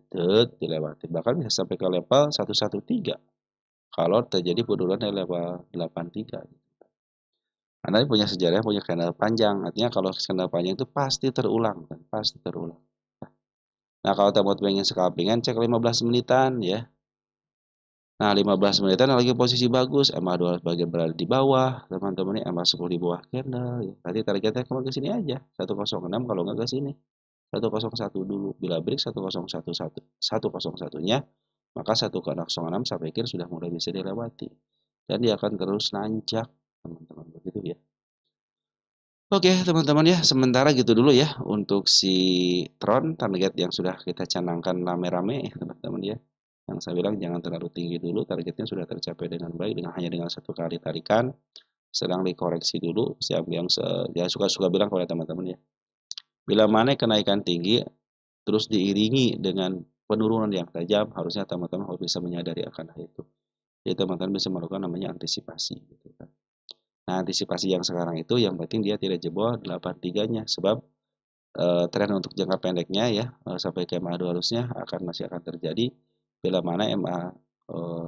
Dilewatin. Bahkan bisa sampai ke level 113. Kalau terjadi penurunan dari level 83. Karena dia punya sejarah, punya candle panjang. Artinya kalau candle panjang itu pasti terulang, kan? Pasti terulang. Nah, kalau teman-teman pengen scalpingan, cek 15 menitan ya. Nah, 15 menitan lagi posisi bagus, MA2 bagian berada di bawah, teman-teman ini MA10 di bawah candle. Ya. Nanti targetnya kemana ke sini aja, 106 kalau nggak ke sini. 101 dulu. Bila break 101-nya, maka 106 saya pikir sudah mulai bisa dilewati. Dan dia akan terus nanjak, teman-teman. Begitu ya. Oke, teman-teman ya, sementara gitu dulu ya untuk si Tron target yang sudah kita canangkan rame-rame, teman-teman ya. Yang saya bilang jangan terlalu tinggi dulu, targetnya sudah tercapai dengan baik hanya dengan satu kali tarikan. Sedang dikoreksi dulu, siap yang ya suka-suka bilang kepada teman-teman ya. Bila mana kenaikan tinggi terus diiringi dengan penurunan yang tajam, harusnya teman-teman harus bisa menyadari akan hal itu. Jadi teman-teman bisa melakukan namanya antisipasi gitu kan. Nah, antisipasi yang sekarang itu yang penting dia tidak jebol 83-nya sebab tren untuk jangka pendeknya ya sampai ke MA 200-nya masih akan terjadi bila mana MA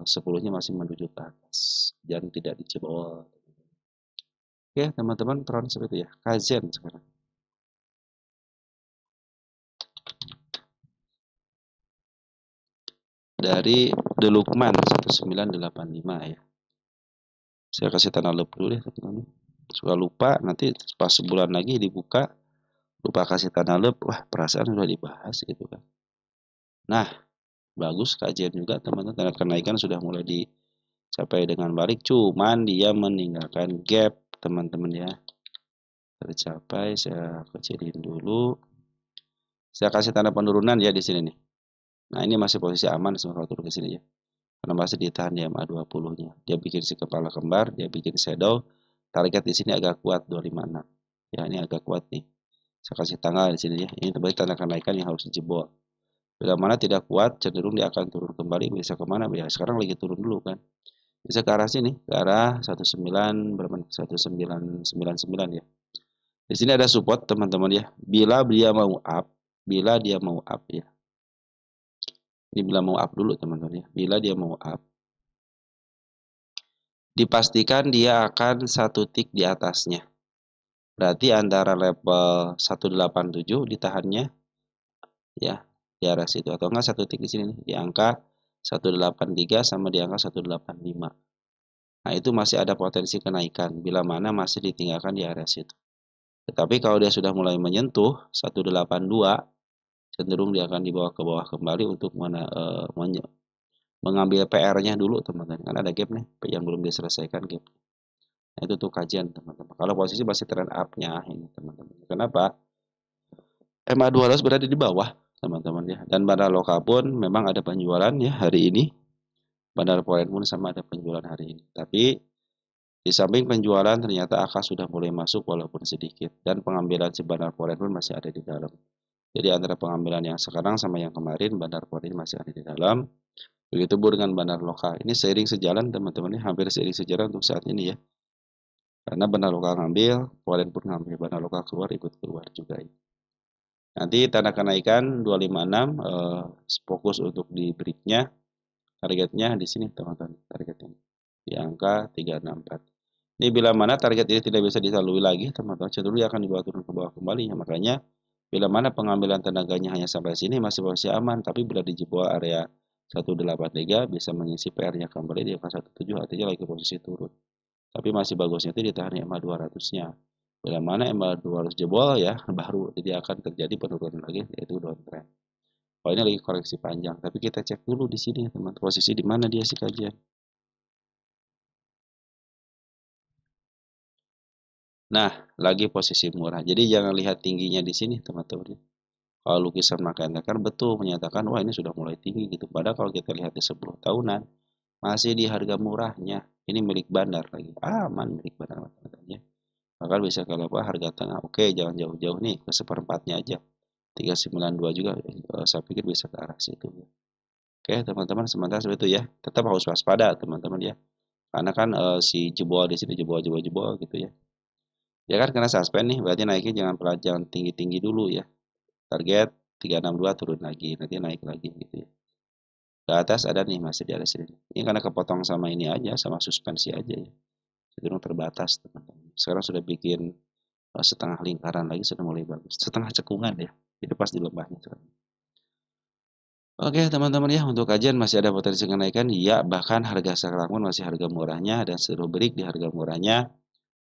10-nya masih menuju ke atas dan tidak dijebol. Oke, teman-teman, Tron seperti ya. Kazen sekarang. Dari The Lukman 1985 ya. Saya kasih tanda lep dulu deh, teman-teman. Suka lupa, nanti pas sebulan lagi dibuka, lupa kasih tanda lep, wah perasaan sudah dibahas gitu kan. Nah, bagus kajian juga teman-teman, tanda kenaikan sudah mulai dicapai dengan balik, cuman dia meninggalkan gap teman-teman ya. Tercapai, saya kecilin dulu. Saya kasih tanda penurunan ya di sini nih. Nah, ini masih posisi aman kalau turun ke sini ya. Karena masih ditahan di MA20-nya. Dia bikin si kepala kembar, dia bikin shadow. Target di sini agak kuat 256. Ya, ini agak kuat nih. Saya kasih tanggal di sini ya. Ini berarti tanda kenaikan yang harus dijebol. Bila mana tidak kuat, cenderung dia akan turun kembali. Bisa kemana? Ya, sekarang lagi turun dulu kan. Bisa ke arah sini, ke arah 19 berapa? 1999 ya. Di sini ada support teman-teman ya. Bila dia mau up ya. Ini bila mau up dulu teman-teman ya. Bila dia mau up, dipastikan dia akan satu tick di atasnya. Berarti antara level 187 ditahannya ya di arah situ atau enggak satu tick di sini nih, di angka 183 sama di angka 185. Nah, itu masih ada potensi kenaikan bila mana masih ditinggalkan di area situ. Tetapi kalau dia sudah mulai menyentuh 182, cenderung dia akan dibawa ke bawah kembali untuk mengambil PR-nya dulu teman-teman. Kan ada gap nih yang belum diselesaikan gap. Nah, itu tuh kajian teman-teman. Kalau posisi masih trend up-nya ini teman-teman. Kenapa? MA200 berada di bawah teman-teman ya. Dan bandar lokal pun memang ada penjualan ya hari ini. Bandar foreign pun sama ada penjualan hari ini. Tapi di samping penjualan ternyata AK sudah mulai masuk walaupun sedikit. Dan pengambilan si bandar foreign pun masih ada di dalam. Jadi antara pengambilan yang sekarang sama yang kemarin bandar foreign masih ada di dalam. Begitu pun dengan bandar lokal. Ini seiring sejalan teman-teman ya. Hampir seiring sejalan untuk saat ini ya. Karena bandar lokal ngambil, foreign pun ngambil. Bandar lokal keluar ikut keluar juga ya. Nanti tanda kenaikan 256 fokus untuk di breaknya, targetnya di sini teman-teman, targetnya di angka 364. Ini bila mana target ini tidak bisa dilalui lagi teman-teman, cenderung dia akan dibawa turun ke bawah kembali. Makanya bila mana pengambilan tenaganya hanya sampai sini masih posisi aman, tapi bila dijebol area 183 bisa mengisi PR-nya kembali di angka 17, artinya lagi posisi turun. Tapi masih bagusnya itu ditahan EMA 200-nya. Bila mana EMA 200 jebol ya, baru jadi akan terjadi penurunan lagi, yaitu downtrend. Kalau ini lagi koreksi panjang, tapi kita cek dulu di sini teman, posisi di mana dia si kajian. Nah, lagi posisi murah. Jadi jangan lihat tingginya di sini teman-teman. Kalau lukisan makan betul menyatakan wah ini sudah mulai tinggi gitu. Padahal kalau kita lihat di 10 tahunan masih di harga murahnya. Ini milik bandar lagi. Aman milik bandar ya. Bahkan bisa kalau apa harga tengah. Oke, jangan jauh-jauh nih ke seperempatnya aja. 392 juga saya pikir bisa ke arah situ ya. Oke, teman-teman sementara seperti itu ya. Tetap harus waspada teman-teman ya. Karena kan si jebol di sini jebol gitu ya. Ya kan karena suspend nih, berarti naiknya jangan tinggi-tinggi dulu ya. Target 362 turun lagi, nanti naik lagi gitu ya. Ke atas ada nih masih di atas sini. Ini karena kepotong sama ini aja, sama suspensi aja ya. Cenderung terbatas teman-teman. Sekarang sudah bikin setengah lingkaran lagi sudah mulai bagus. Setengah cekungan ya. Jadi pas di lembahnya sekarang. Oke teman-teman ya, untuk kajian masih ada potensi kenaikan. Ya, bahkan harga sekarang pun masih harga murahnya dan seluruh break di harga murahnya.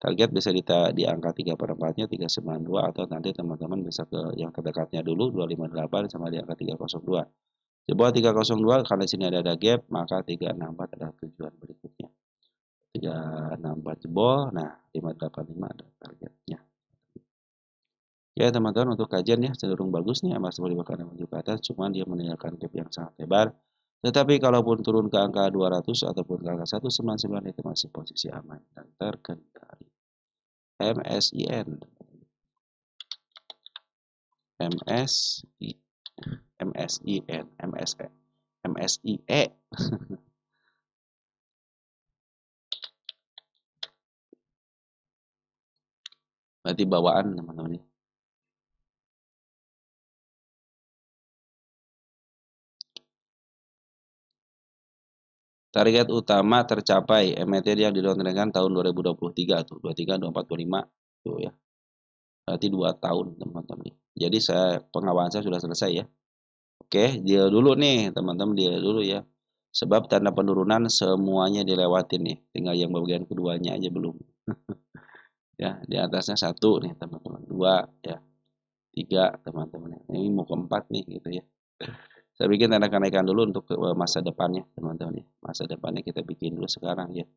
Target bisa di angka 3 per 4-nya 392 atau nanti teman-teman bisa ke yang terdekatnya dulu 258 sama di angka 302. Di bawah 302 karena sini ada gap maka 364 adalah tujuan berikutnya. 364 jebol, nah 585 ada targetnya. Ya teman-teman untuk kajian ya cenderung bagus nih emas boleh bahkan maju ke atas cuman dia meninggalkan gap yang sangat lebar. Tetapi kalaupun turun ke angka 200 ataupun ke angka 199 itu masih posisi aman dan terkendali. MSIN MSI MSIN MSE MSIE berarti bawaan teman-teman. Target utama tercapai MT yang didowntrendkan tahun 2023 tuh 23 24 25 tuh ya. Berarti 2 tahun teman-teman. Jadi saya pengawasan sudah selesai ya. Oke, dia dulu nih teman-teman, dia dulu ya. Sebab tanda penurunan semuanya dilewatin nih, tinggal yang bagian keduanya aja belum. Ya, di atasnya 1 nih teman-teman, 2 ya, 3 teman-teman. Ini mau keempat nih gitu ya. Saya bikin tanda kenaikan dulu untuk masa depannya teman-teman ya. Masa depannya kita bikin dulu sekarang ya.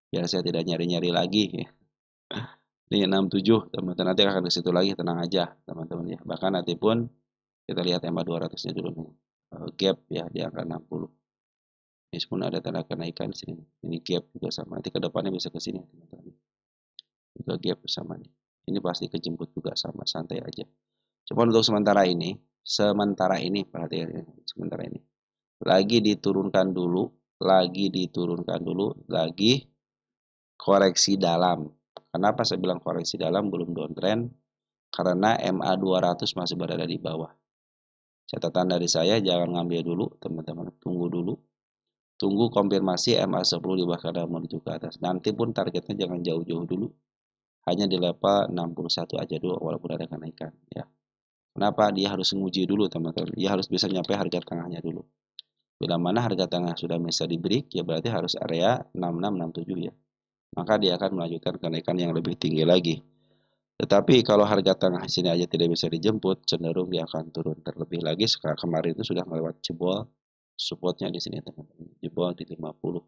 Biar saya tidak nyari-nyari lagi ya. Ini 67 teman-teman, nanti akan ke situ lagi, tenang aja teman-teman ya. Bahkan nanti pun kita lihat EMA 200-nya dulu nih. Gap ya di angka 60. Ini pun ada tanda kenaikan di sini. Ini gap juga sama. Nanti ke depannya bisa ke sini teman-teman. Juga gap sama nih. Ini pasti kejemput juga sama, santai aja. Cuma untuk sementara ini perhatikan ya, sementara ini. Lagi diturunkan dulu, lagi koreksi dalam. Kenapa saya bilang koreksi dalam belum downtrend? Karena MA 200 masih berada di bawah. Catatan dari saya jangan ngambil dulu, teman-teman. Tunggu dulu. Tunggu konfirmasi MA 10 di bawah karena menuju ke atas. Nanti pun targetnya jangan jauh-jauh dulu. Hanya di level 61 aja dulu walaupun ada kenaikan ya. Kenapa? Dia harus menguji dulu teman-teman. Dia harus bisa nyampe harga tengahnya dulu. Bila mana harga tengah sudah bisa di break ya berarti harus area 6667 ya. Maka dia akan melanjutkan kenaikan yang lebih tinggi lagi. Tetapi kalau harga tengah sini aja tidak bisa dijemput, cenderung dia akan turun terlebih lagi. Sekarang kemarin itu sudah melewat jebol supportnya di sini teman-teman. Jebol di 50.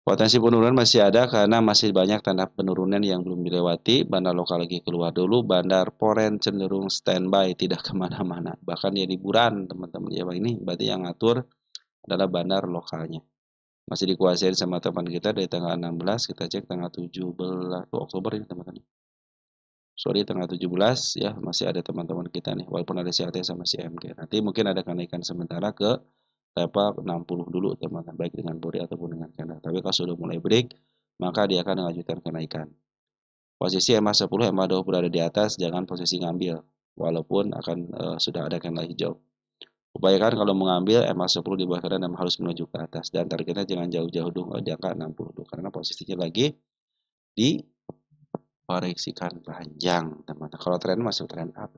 Potensi penurunan masih ada karena masih banyak tanda penurunan yang belum dilewati. Bandar lokal lagi keluar dulu, bandar foreign cenderung standby, tidak kemana-mana. Bahkan dia liburan, teman-teman. Ya, ini berarti yang ngatur adalah bandar lokalnya. Masih dikuasai sama teman kita dari tanggal 16, kita cek tanggal 17 Oktober ini teman-teman. Sorry, tanggal 17 ya, masih ada teman-teman kita nih, walaupun ada CAT sama CMG. Nanti mungkin ada kenaikan sementara ke level 60 dulu teman-teman, baik dengan body ataupun dengan candle. Tapi kalau sudah mulai break, maka dia akan melanjutkan kenaikan. Posisi MA 10, MA 20 berada di atas, jangan posisi ngambil. walaupun akan sudah ada candle hijau. Upayakan kalau mengambil MA10 di bawah kanan harus menuju ke atas dan targetnya jangan jauh-jauh dulu di angka 60 karena posisinya lagi di koreksikan panjang, teman-teman. Kalau tren masuk tren up.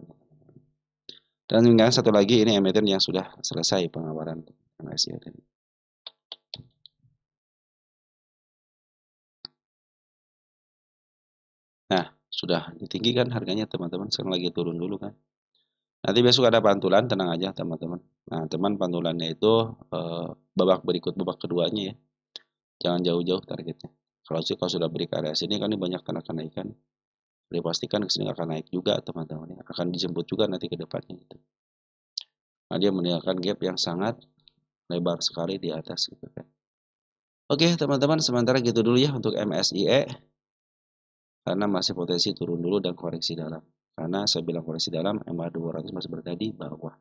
Dan yang satu lagi ini emiten yang sudah selesai pengawalan MSCI tadi. Nah, sudah ditinggikan harganya teman-teman, sekarang lagi turun dulu kan. Nanti besok ada pantulan, tenang aja teman-teman. Nah, teman pantulannya itu babak berikut, babak keduanya ya. Jangan jauh-jauh targetnya. Kalau sudah break area sini kan ini banyak tanda kenaikan. Dipastikan kesini akan naik juga teman-teman ya. Akan dijemput juga nanti ke depannya gitu. Nah, dia meninggalkan gap yang sangat lebar sekali di atas gitu kan. Oke teman-teman, sementara gitu dulu ya untuk MSIE. Karena masih potensi turun dulu dan koreksi dalam. Karena saya bilang koreksi dalam, MA200 masih berada di bawah.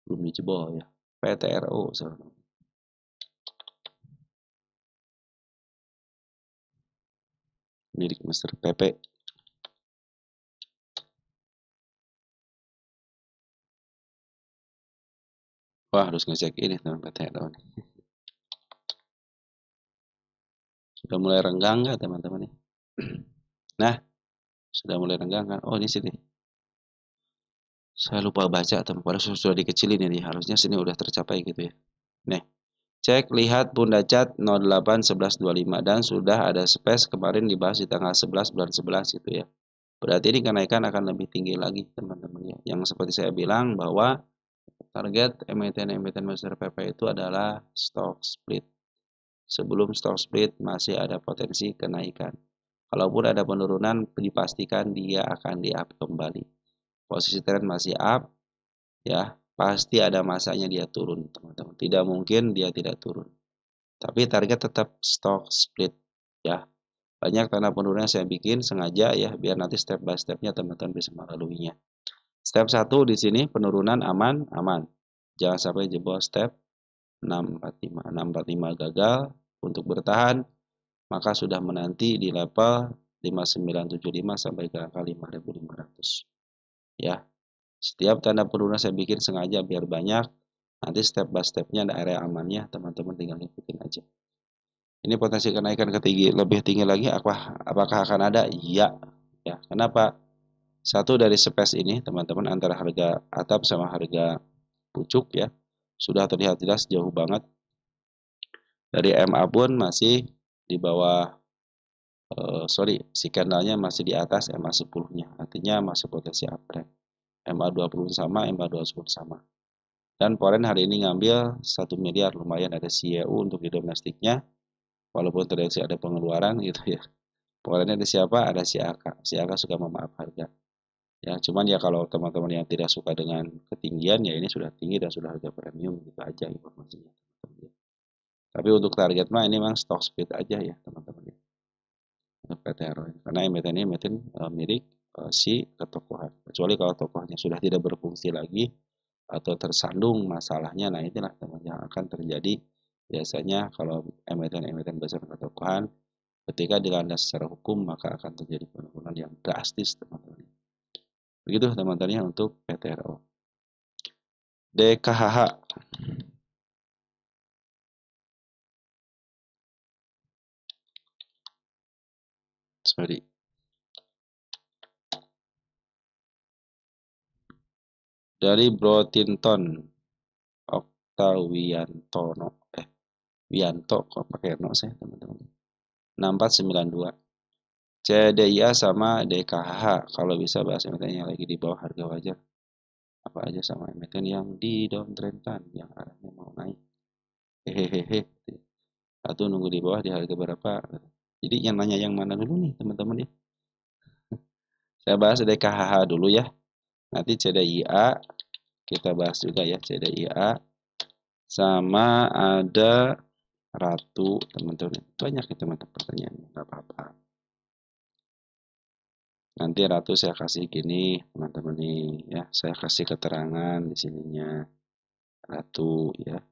Belum dijebol ya. PTRO. Milik Mr. PP. Wah, harus ngecek ini teman PTRO. Sudah mulai renggang nggak teman-teman nih? Nah, sudah mulai renggang kan? Oh, ini sini. Saya lupa baca teman, padahal sudah dikecilin ini. Harusnya sini udah tercapai gitu ya. Nih, cek lihat Bunda Cat 081125 dan sudah ada space kemarin dibahas di tanggal 11 bulan 11 gitu ya. Berarti ini kenaikan akan lebih tinggi lagi teman-teman ya. Yang seperti saya bilang bahwa target emiten-emiten besar PP itu adalah stock split. Sebelum stock split masih ada potensi kenaikan. Kalaupun ada penurunan dipastikan dia akan di-up kembali. Posisi tren masih up ya, pasti ada masanya dia turun teman-teman. Tidak mungkin dia tidak turun. Tapi target tetap stock split ya. Banyak tanda penurunan saya bikin sengaja ya biar nanti step by stepnya teman-teman bisa melaluinya. Step 1 di sini penurunan aman. Jangan sampai jebol step 645. 645 gagal untuk bertahan, maka sudah menanti di level 5975 sampai ke angka 5500. Ya. Setiap tanda penurunan saya bikin sengaja biar banyak. Nanti step by stepnya ada area amannya, teman-teman tinggal ikutin aja. Ini potensi kenaikan lebih tinggi lagi apakah akan ada? Iya. Ya, kenapa? Satu dari space ini, teman-teman, antara harga atap sama harga pucuk ya, sudah terlihat jelas jauh banget. Dari MA pun masih di bawah, si candlenya masih di atas MA 10-nya, artinya masih potensi uptrend. MA 20 sama, MA 20 sama. Dan foreign hari ini ngambil 1 miliar, lumayan ada CEU untuk di domestiknya, walaupun terdeteksi ada pengeluaran gitu ya. Foreignnya ada siapa? Ada si AK. Si AK suka memaaf harga. Ya, cuman ya kalau teman-teman yang tidak suka dengan ketinggian ya ini sudah tinggi dan sudah harga premium gitu aja informasinya. Tapi untuk target mah ini memang stock split aja ya teman-teman ya. Untuk PTRO karena emiten ini emiten milik si ketokohan. Kecuali kalau tokohnya sudah tidak berfungsi lagi atau tersandung masalahnya, nah inilah teman yang akan terjadi biasanya kalau emiten-emiten besar ketokohan ketika dilandas secara hukum maka akan terjadi penurunan yang drastis teman-teman. Begitu teman-temannya untuk PTRO. DKHH. Sorry. Dari Brotinton Oktawiantono. Wianto kok pakai no saya teman-teman. 6492. CDIA sama DKH kalau bisa bahas emiten yang lagi di bawah harga wajar. Apa aja sama emiten yang di downtrend yang arahnya mau naik. Hehehe. Atau nunggu di bawah di harga berapa. Jadi yang nanya yang mana dulu nih teman-teman ya. Saya bahas DKH dulu ya. Nanti CDIA kita bahas juga ya CDIA. Sama ada Ratu teman-teman. Banyak ya teman-teman pertanyaannya. Gak apa-apa. Nanti Ratu saya kasih gini teman-teman nih ya. Saya kasih keterangan di sininya. Ratu ya.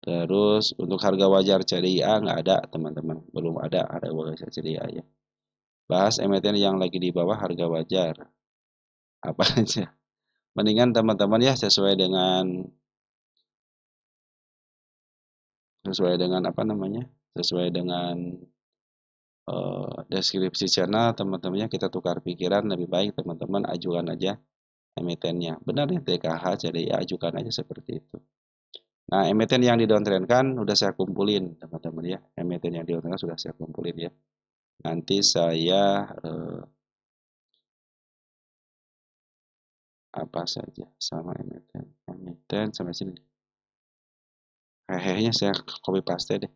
Terus untuk harga wajar CDIA nggak ada teman-teman. Belum ada wajar CDIA ya. Bahas emiten yang lagi di bawah harga wajar. apa aja. Mendingan teman-teman ya sesuai dengan apa namanya? Sesuai dengan deskripsi channel teman-temannya kita tukar pikiran lebih baik teman-teman ajukan aja emitennya. Benar ya TKH jadi ya ajukan aja seperti itu. Nah, emiten yang didowntrendkan udah saya kumpulin teman-teman ya. Emiten yang didowntrendkan sudah saya kumpulin ya. Nanti saya apa saja sama emiten. Emiten sampai sini. Hehehnya saya copy paste deh.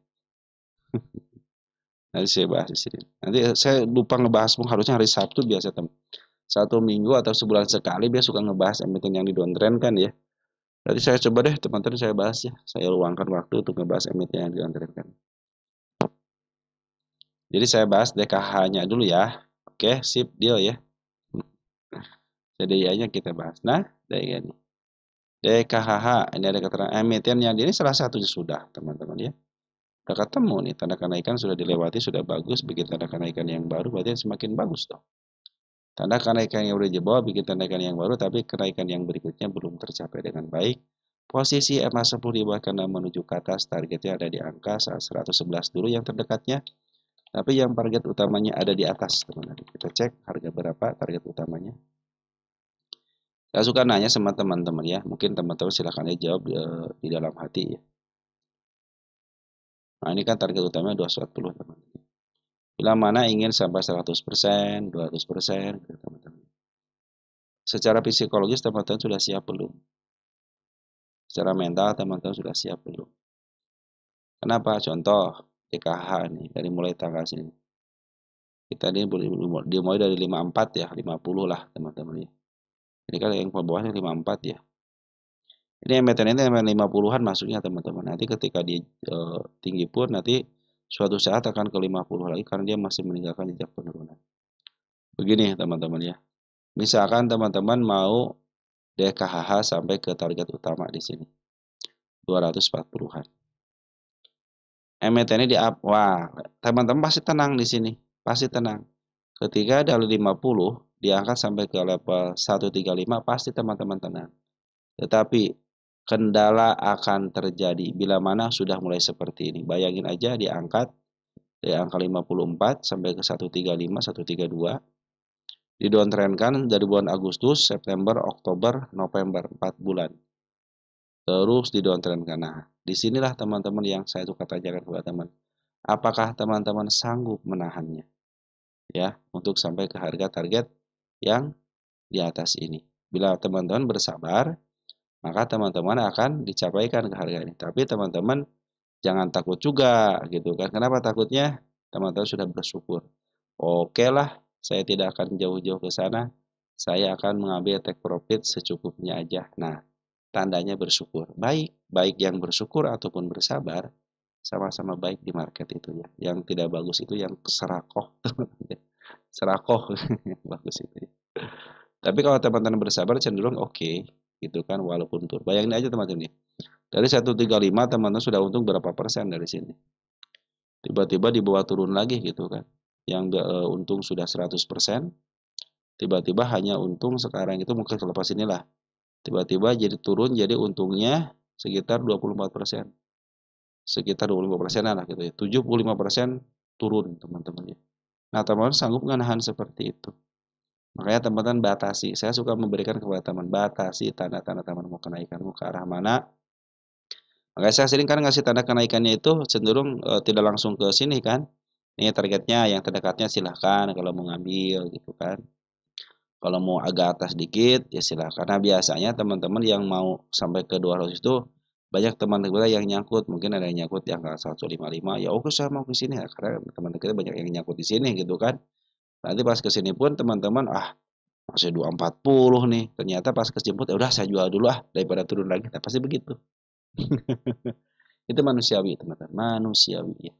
Nanti saya bahas di sini. Nanti saya lupa ngebahas harusnya hari Sabtu biasa teman. Satu minggu atau sebulan sekali dia suka ngebahas emiten yang didowntrend kan ya. Nanti saya coba deh teman-teman saya bahas ya. Saya luangkan waktu untuk ngebahas emiten yang didowntrend kan. Jadi saya bahas DKH-nya dulu ya. Oke, sip, deal ya. CDI-nya kita bahas. Nah, DKH. DKHH, ini ada keterangan emiten yang ini salah satunya sudah, teman-teman ya. Udah ketemu nih, tanda kenaikan sudah dilewati, sudah bagus, bikin tanda kenaikan yang baru, berarti semakin bagus dong. Tanda kenaikan yang udah jebol, bikin tanda kenaikan yang baru, tapi kenaikan yang berikutnya belum tercapai dengan baik. Posisi MA10 di bawah karena menuju ke atas, targetnya ada di angka 111 dulu yang terdekatnya. Tapi yang target utamanya ada di atas, teman-teman. Kita cek harga berapa target utamanya. Saya suka nanya sama teman-teman ya, mungkin teman-teman silahkan aja jawab di dalam hati ya. Nah, ini kan target utamanya 240, teman-teman. Bila mana ingin sampai 100%, 200%, gitu, teman-teman. Secara psikologis teman-teman sudah siap belum? Secara mental teman-teman sudah siap belum? Kenapa? Contoh TKH nih, dari mulai tanggal sini. Kita ini dimulai dari 54 ya, 50 lah teman-teman ya. Ini kan yang bawahnya 54 ya. Ini emiten ini emiten 50-an masuknya teman-teman. Nanti ketika dia tinggi pun nanti suatu saat akan ke 50 lagi karena dia masih meninggalkan jejak penurunan. Begini teman-teman ya. Misalkan teman-teman mau DKHH sampai ke target utama di sini. 240-an. Emitennya di up. Wah, teman-teman pasti tenang di sini. Pasti tenang. Ketika dari 50 diangkat sampai ke level 135 pasti teman-teman tenang. Tetapi kendala akan terjadi bila mana sudah mulai seperti ini. Bayangin aja diangkat dari angka 54 sampai ke 135, 132. Didowntrendkan dari bulan Agustus, September, Oktober, November, 4 bulan. Terus didowntrendkan. Nah, disinilah teman-teman yang saya suka tanyakan kepada teman. Apakah teman-teman sanggup menahannya? Ya, untuk sampai ke harga target yang di atas ini. Bila teman-teman bersabar, maka teman-teman akan dicapaikan ke harga ini. Tapi teman-teman jangan takut juga gitu kan. Kenapa takutnya? Teman-teman sudah bersyukur. Oke lah, saya tidak akan jauh-jauh ke sana. Saya akan mengambil take profit secukupnya aja. Nah, tandanya bersyukur. Baik yang bersyukur ataupun bersabar, sama-sama baik di market itu ya. Yang tidak bagus itu yang serakoh, serakoh bagus itu ya. Tapi kalau teman-teman bersabar cenderung oke, gitu kan, walaupun turun. Bayangin aja teman-teman ya. Dari 135 teman-teman sudah untung berapa persen dari sini. Tiba-tiba di bawah turun lagi gitu kan. Yang untung sudah 100%, tiba-tiba hanya untung sekarang itu mungkin selepas inilah. Tiba-tiba jadi turun jadi untungnya sekitar 24%. Sekitar 25% lah gitu ya. 75% turun teman-teman ya. Nah, teman-teman sanggup nggak nahan seperti itu? Makanya teman-teman batasi. Saya suka memberikan kepada teman batasi tanda-tanda teman mau kenaikanmu ke arah mana. Makanya saya sering kan ngasih tanda kenaikannya itu cenderung tidak langsung ke sini kan. Ini targetnya yang terdekatnya silahkan kalau mau ngambil gitu kan. Kalau mau agak atas dikit ya silahkan. Karena biasanya teman-teman yang mau sampai ke 200 itu banyak teman kita yang nyangkut. Mungkin ada yang nyangkut yang ke 155. Ya oke saya mau ke sini ya. Karena teman kita banyak yang nyangkut di sini gitu kan. Nanti pas ke sini pun teman-teman masih 240 nih. Ternyata pas kejemput ya udah saya jual dulu daripada turun lagi. Nah, pasti begitu. Itu manusiawi teman-teman. Manusiawi ya.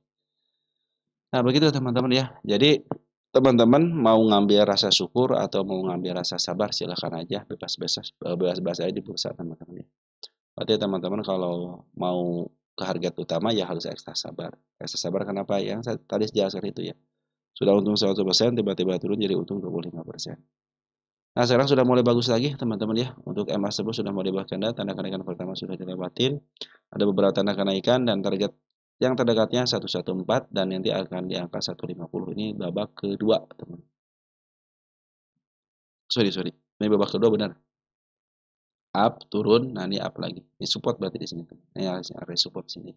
Nah, begitu teman-teman ya. Jadi teman-teman mau ngambil rasa syukur atau mau ngambil rasa sabar silahkan aja bebas-bebas aja di bursa teman-teman ya. Berarti teman-teman kalau mau ke harga utama ya harus ekstra sabar. Ekstra sabar kenapa? Yang saya tadi jelaskan itu ya. Sudah untung 100% tiba-tiba turun jadi untung 25%. Nah, sekarang sudah mulai bagus lagi teman-teman ya. Untuk MA tersebut sudah mulai bercanda, tanda kenaikan pertama sudah dilewatin. Ada beberapa tanda kenaikan dan target yang terdekatnya 114 dan nanti akan di angka 150. Ini babak kedua, teman. Sorry. Ini babak kedua benar. Up, turun, nah ini up lagi. Ini support berarti di sini. Ini area support sini.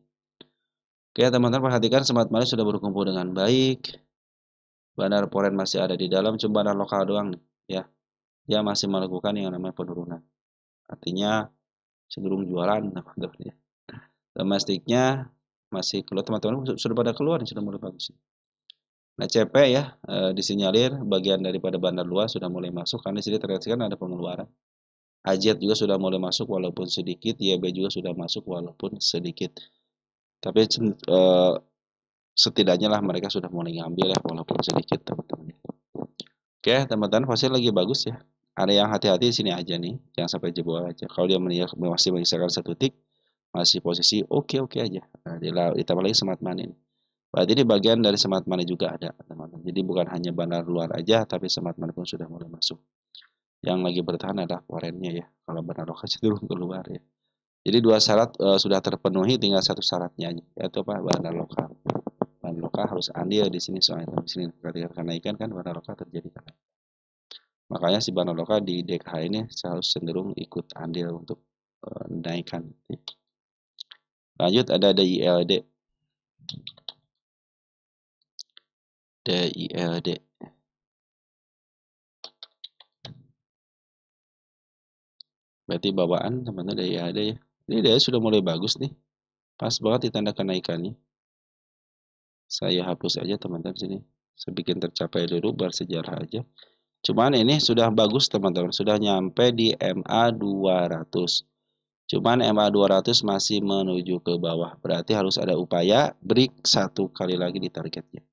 Oke, teman-teman perhatikan Smart Money sudah berkumpul dengan baik. Bandar Foreign masih ada di dalam, cuma bandar lokal doang nih, ya. Dia masih melakukan yang namanya penurunan. Artinya cenderung jualan, teman-teman ya. Domestiknya masih keluar, teman-teman sudah pada keluar, sudah mulai bagus. Nah, CP ya, disinyalir bagian daripada bandar luas sudah mulai masuk, karena di sini terlihat ada pengeluaran. AZ juga sudah mulai masuk walaupun sedikit, YB juga sudah masuk walaupun sedikit. Tapi setidaknya lah mereka sudah mulai ngambil ya walaupun sedikit, teman-teman. Oke, teman-teman pasti lagi bagus ya. Ada yang hati-hati di sini aja nih, jangan sampai jebol aja. Kalau dia masih menyisakan satu tick, masih posisi oke aja. Nah, ditambah lagi Smart Money. Berarti ini bagian dari Smart Money juga ada, teman-teman. Jadi bukan hanya bandar luar aja, tapi Smart Money pun sudah mulai masuk. Yang lagi bertahan adalah foreign-nya ya. Kalau bandar lokal cenderung keluar ya. Jadi dua syarat sudah terpenuhi, tinggal satu syaratnya aja, yaitu apa? Bandar lokal. Bandar lokal harus andil di sini soalnya di sini ketika kenaikan kan bandar lokal terjadi kan. Makanya si bandar lokal di DKH ini harus cenderung ikut andil untuk menaikkan. Lanjut ada DILD. DILD. Berarti bawaan teman-teman DILD ya. Ini dia sudah mulai bagus nih. Pas banget di tanda kenaikannya. Saya hapus aja teman-teman sini. Saya bikin tercapai dulu bersejarah aja. Cuman ini sudah bagus teman-teman. Sudah nyampe di MA 200. Cuman MA 200 masih menuju ke bawah. Berarti harus ada upaya break satu kali lagi di targetnya.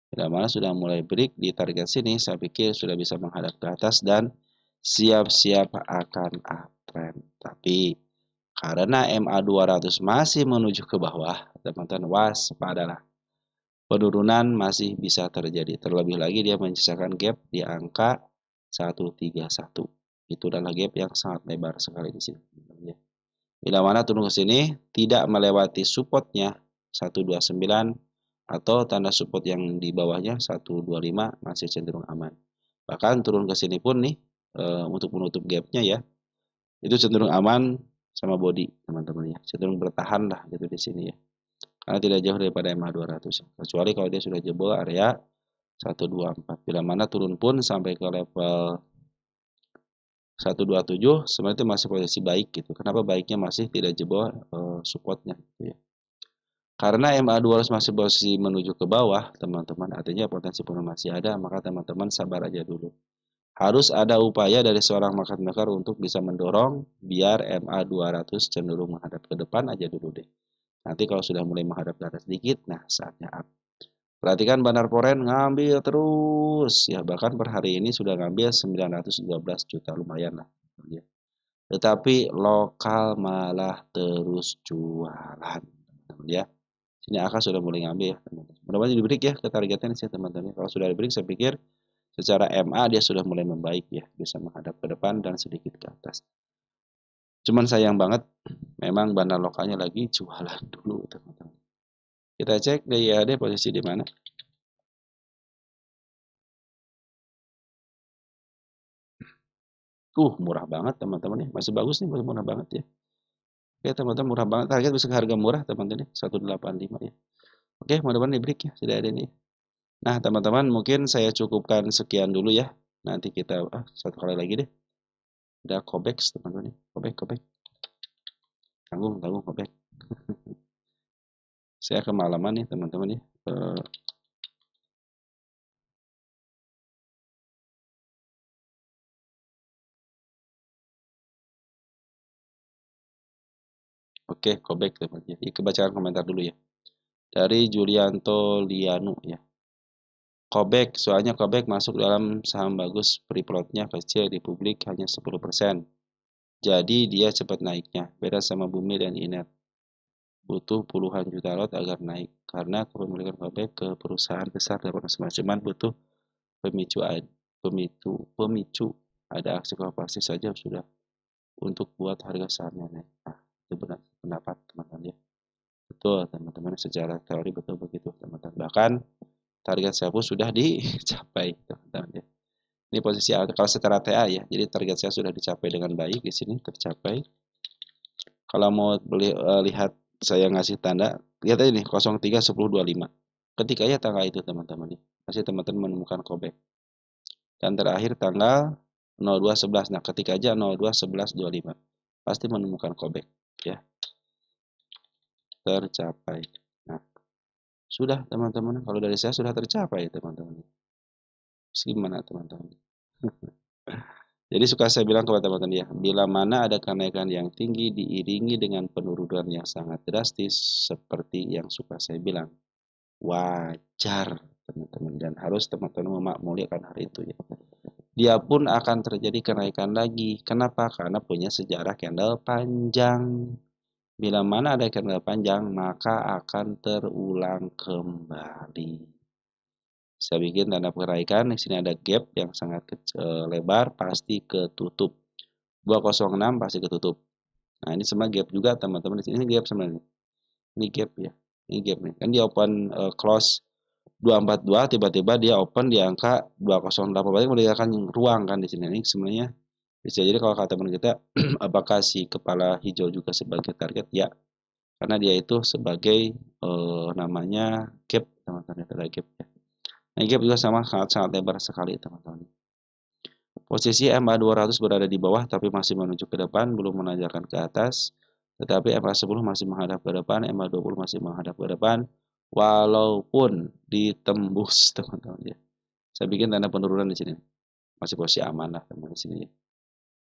Bila mana sudah mulai break di target sini, saya pikir sudah bisa menghadap ke atas dan siap-siap akan uptrend. Tapi karena MA 200 masih menuju ke bawah, teman-teman waspadalah. Penurunan masih bisa terjadi. Terlebih lagi dia menyisakan gap di angka 131. Itu adalah gap yang sangat lebar sekali di sini. Bila mana turun ke sini tidak melewati supportnya 129 atau tanda support yang di bawahnya 125 masih cenderung aman. Bahkan turun ke sini pun nih untuk menutup gapnya ya itu cenderung aman sama body teman-teman ya, cenderung bertahan lah gitu di sini ya. Karena tidak jauh daripada MA 200 kecuali kalau dia sudah jebol area 124. Bila mana turun pun sampai ke level 127 sebenarnya itu masih posisi baik gitu. Kenapa baiknya masih tidak jebol supportnya gitu ya. Karena MA 200 masih posisi menuju ke bawah, teman-teman, artinya potensi penurunan masih ada, maka teman-teman sabar aja dulu. Harus ada upaya dari seorang market maker untuk bisa mendorong biar MA 200 cenderung menghadap ke depan aja dulu deh. Nanti kalau sudah mulai menghadap ke atas sedikit, nah saatnya up. Perhatikan bandar foreign ngambil terus, ya bahkan per hari ini sudah ngambil 912 juta, lumayan lah. Tetapi lokal malah terus jualan, teman-teman ya. Ini AK sudah mulai ngambil ya teman-teman. Mudah-mudahan di break ya ke targetnya sih teman-teman. Kalau sudah di break saya pikir secara MA dia sudah mulai membaik ya, bisa menghadap ke depan dan sedikit ke atas. Cuman sayang banget memang bandar lokalnya lagi jualan dulu teman-teman. Kita cek DIHD posisi di mana. Murah banget teman-teman ya. Masih bagus nih, masih murah banget ya. Oke teman-teman, murah banget. Target bisa harga murah teman-teman ya, 185 ya. Oke, mudah-mudahan di break ya, sudah ada nih. Nah, teman-teman mungkin saya cukupkan sekian dulu ya. Nanti kita satu kali lagi deh. Ada Kobex teman-teman. Kobek. Tanggung Kobek. Saya kemalaman nih teman-teman ya. Oke, Kobek teman-teman. Jadi kebacakan komentar dulu ya. Dari Julianto Lianu ya. Kobek, soalnya Kobek masuk dalam saham bagus, free floatnya kecil di publik hanya 10%. Jadi dia cepat naiknya. Beda sama Bumi dan Inet. Butuh puluhan juta lot agar naik. Karena kepemilikan Kobek ke perusahaan besar dan cuman butuh pemicu ada aksi koreksi saja sudah untuk buat harga sahamnya naik. Nah, itu benar pendapat teman-teman ya. Betul teman-teman, secara teori betul begitu teman-teman. Bahkan target saya pun sudah dicapai teman-teman ya. Ini posisi kalau secara TA ya, jadi target saya sudah dicapai dengan baik di sini tercapai. Kalau mau lihat saya ngasih tanda, lihat aja nih 03.10.25. Ketika ya tanggal itu teman-teman ya, pasti teman-teman menemukan callback. Dan terakhir tanggal 02.11. Nah, ketika aja 02.11.25 pasti menemukan callback ya, tercapai. Nah, sudah teman-teman, kalau dari saya sudah tercapai teman-teman. Gimana teman-teman? Jadi suka saya bilang kepada teman-teman ya, bila mana ada kenaikan yang tinggi diiringi dengan penurunan yang sangat drastis, seperti yang suka saya bilang, wajar teman-teman, dan harus teman-teman memakmuri akan hal itu ya. Dia pun akan terjadi kenaikan lagi. Kenapa? Karena punya sejarah candle panjang. Bila mana ada candle panjang, maka akan terulang kembali. Saya bikin tanda kenaikan, di sini ada gap yang sangat lebar, pasti ketutup. 206 pasti ketutup. Nah, ini semua gap juga teman-teman, di sini gap sebenarnya. Ini gap ya. Ini gap nih. Kan dia open close 242, tiba-tiba dia open di angka 208, berarti meninggalkan ruang kan di sini. Ini sebenarnya bisa jadi kalau kata teman kita apakah si kepala hijau juga sebagai target ya, karena dia itu sebagai namanya gap teman-teman, ada gap ya. Nah, gap juga sama sangat lebar sekali teman-teman. Posisi MA 200 berada di bawah tapi masih menuju ke depan, belum menanjakan ke atas. Tetapi MA 10 masih menghadap ke depan, MA 20 masih menghadap ke depan, walaupun ditembus teman-teman ya. Saya bikin tanda penurunan di sini. Masih posisi aman lah teman di sini ya.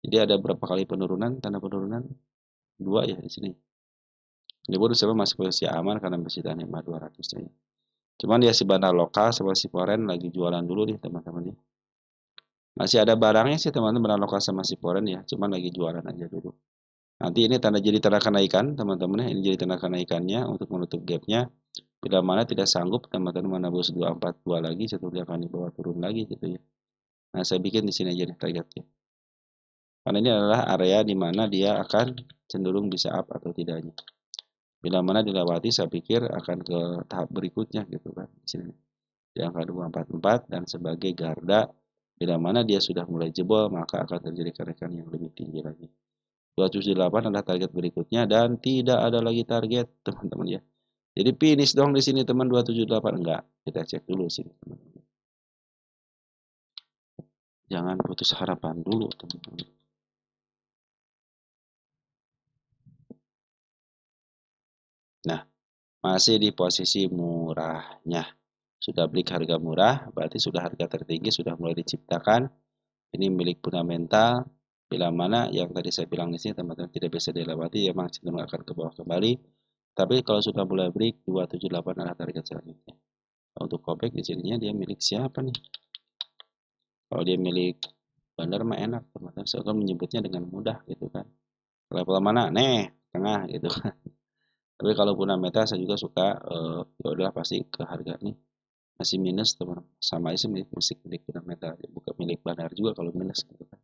Jadi ada berapa kali penurunan, tanda penurunan? 2 ya di sini. Ini pun masih posisi aman karena masih tahan MA 200 ya. Cuman dia si bandar lokal sama si foreign lagi jualan dulu nih teman-teman ya. Masih ada barangnya sih teman-teman, bandar lokal sama si foreign ya, cuman lagi jualan aja dulu. Nanti ini jadi tanda kenaikan teman-teman ya, ini jadi tanda kenaikannya untuk menutup gapnya. Bila mana tidak sanggup teman-teman menembus 242 lagi, setelah akan dibawa turun lagi gitu ya. Nah, saya bikin di sini aja nih targetnya. Karena ini adalah area di mana dia akan cenderung bisa up atau tidaknya. Bila mana dilewati, saya pikir akan ke tahap berikutnya gitu kan di sini. Di angka 244 dan sebagai garda, bila mana dia sudah mulai jebol, maka akan terjadi kenaikan yang lebih tinggi lagi. 278 adalah target berikutnya dan tidak ada lagi target teman-teman ya. Jadi finish dong di sini teman 278 enggak. Kita cek dulu sini teman-teman. Jangan putus harapan dulu teman-teman. Nah, masih di posisi murahnya. Sudah beli harga murah, berarti sudah harga tertinggi sudah mulai diciptakan. Ini milik fundamental. Bila mana yang tadi saya bilang di sini teman-teman tidak bisa dilewati, memang cenderung akan ke bawah kembali. Tapi kalau sudah mulai break 278 adalah target selanjutnya. Untuk callback di sininya dia milik siapa nih? Kalau dia milik bandar mah enak teman-teman, saya akan menyebutnya dengan mudah gitu kan. Level mana? Nih, tengah gitu kan. Tapi kalau fundamental saya juga suka ya udah pasti ke harga nih masih minus teman, sama isi milik fundamental, bukan milik bandar juga kalau minus gitu kan.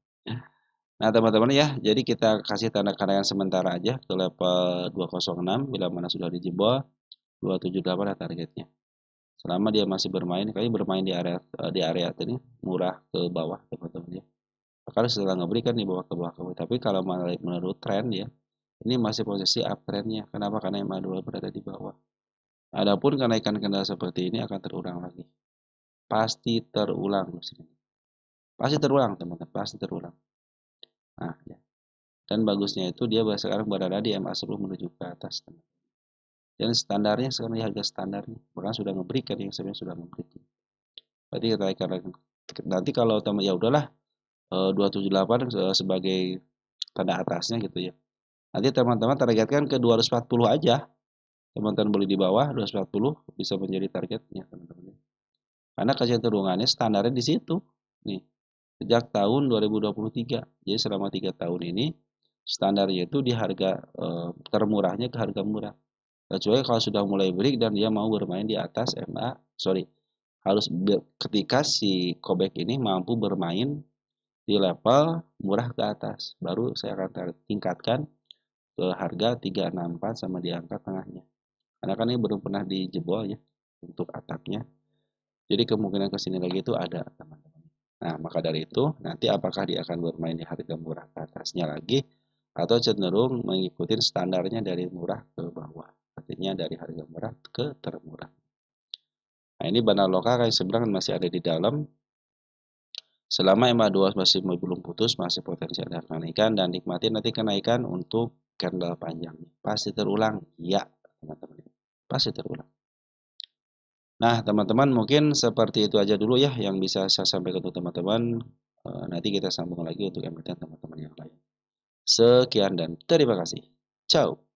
Nah teman-teman ya, jadi kita kasih tanda kenaikan sementara aja ke level 206, bila mana sudah dijebol 278 adalah targetnya. Selama dia masih bermain, kali bermain di area ini murah ke bawah teman-teman ya. Karena setelah ngeberikan di bawah ke bawah, tapi kalau menurut tren ya, ini masih posisi uptrendnya. Kenapa? Karena MA2 berada di bawah. Adapun kenaikan kendala seperti ini akan terulang lagi. Pasti terulang di sini. Pasti terulang teman-teman, pasti terulang. Nah, ya. Dan bagusnya itu dia sekarang berada di MA10 menuju ke atas. Teman. Dan standarnya sekarang di harga standarnya, bahkan sudah ngeberikan yang sebenarnya sudah memberikan. Berarti kita akan nanti kalau teman ya udahlah 278 sebagai tanda atasnya gitu ya. Nanti teman-teman targetkan ke 240 aja. Teman-teman beli di bawah 240 bisa menjadi targetnya teman-teman. Karena kecenderungannya standarnya di situ. Nih, sejak tahun 2023. Jadi selama 3 tahun ini standarnya itu di harga termurahnya ke harga murah. Kecuali kalau sudah mulai break dan dia mau bermain di atas MA, sorry, harus ketika si Kobek ini mampu bermain di level murah ke atas. Baru saya akan tingkatkan ke harga 364 sama di angka tengahnya. Karena kan ini belum pernah dijebol ya untuk atapnya. Jadi kemungkinan ke sini lagi itu ada, teman-teman. Nah, maka dari itu nanti apakah dia akan bermain di harga murah ke atasnya lagi atau cenderung mengikuti standarnya dari murah ke bawah. Artinya dari harga murah ke termurah. Nah, ini bandar lokal yang sebenarnya masih ada di dalam. Selama MA2 masih belum putus, masih potensi ada kenaikan dan nikmati nanti kenaikan untuk candle panjangnya. Pasti terulang, ya teman-teman. Pasti terulang. Nah, teman-teman mungkin seperti itu aja dulu ya yang bisa saya sampaikan untuk teman-teman. Nanti kita sambung lagi untuk emiten teman-teman yang lain. Sekian dan terima kasih. Ciao.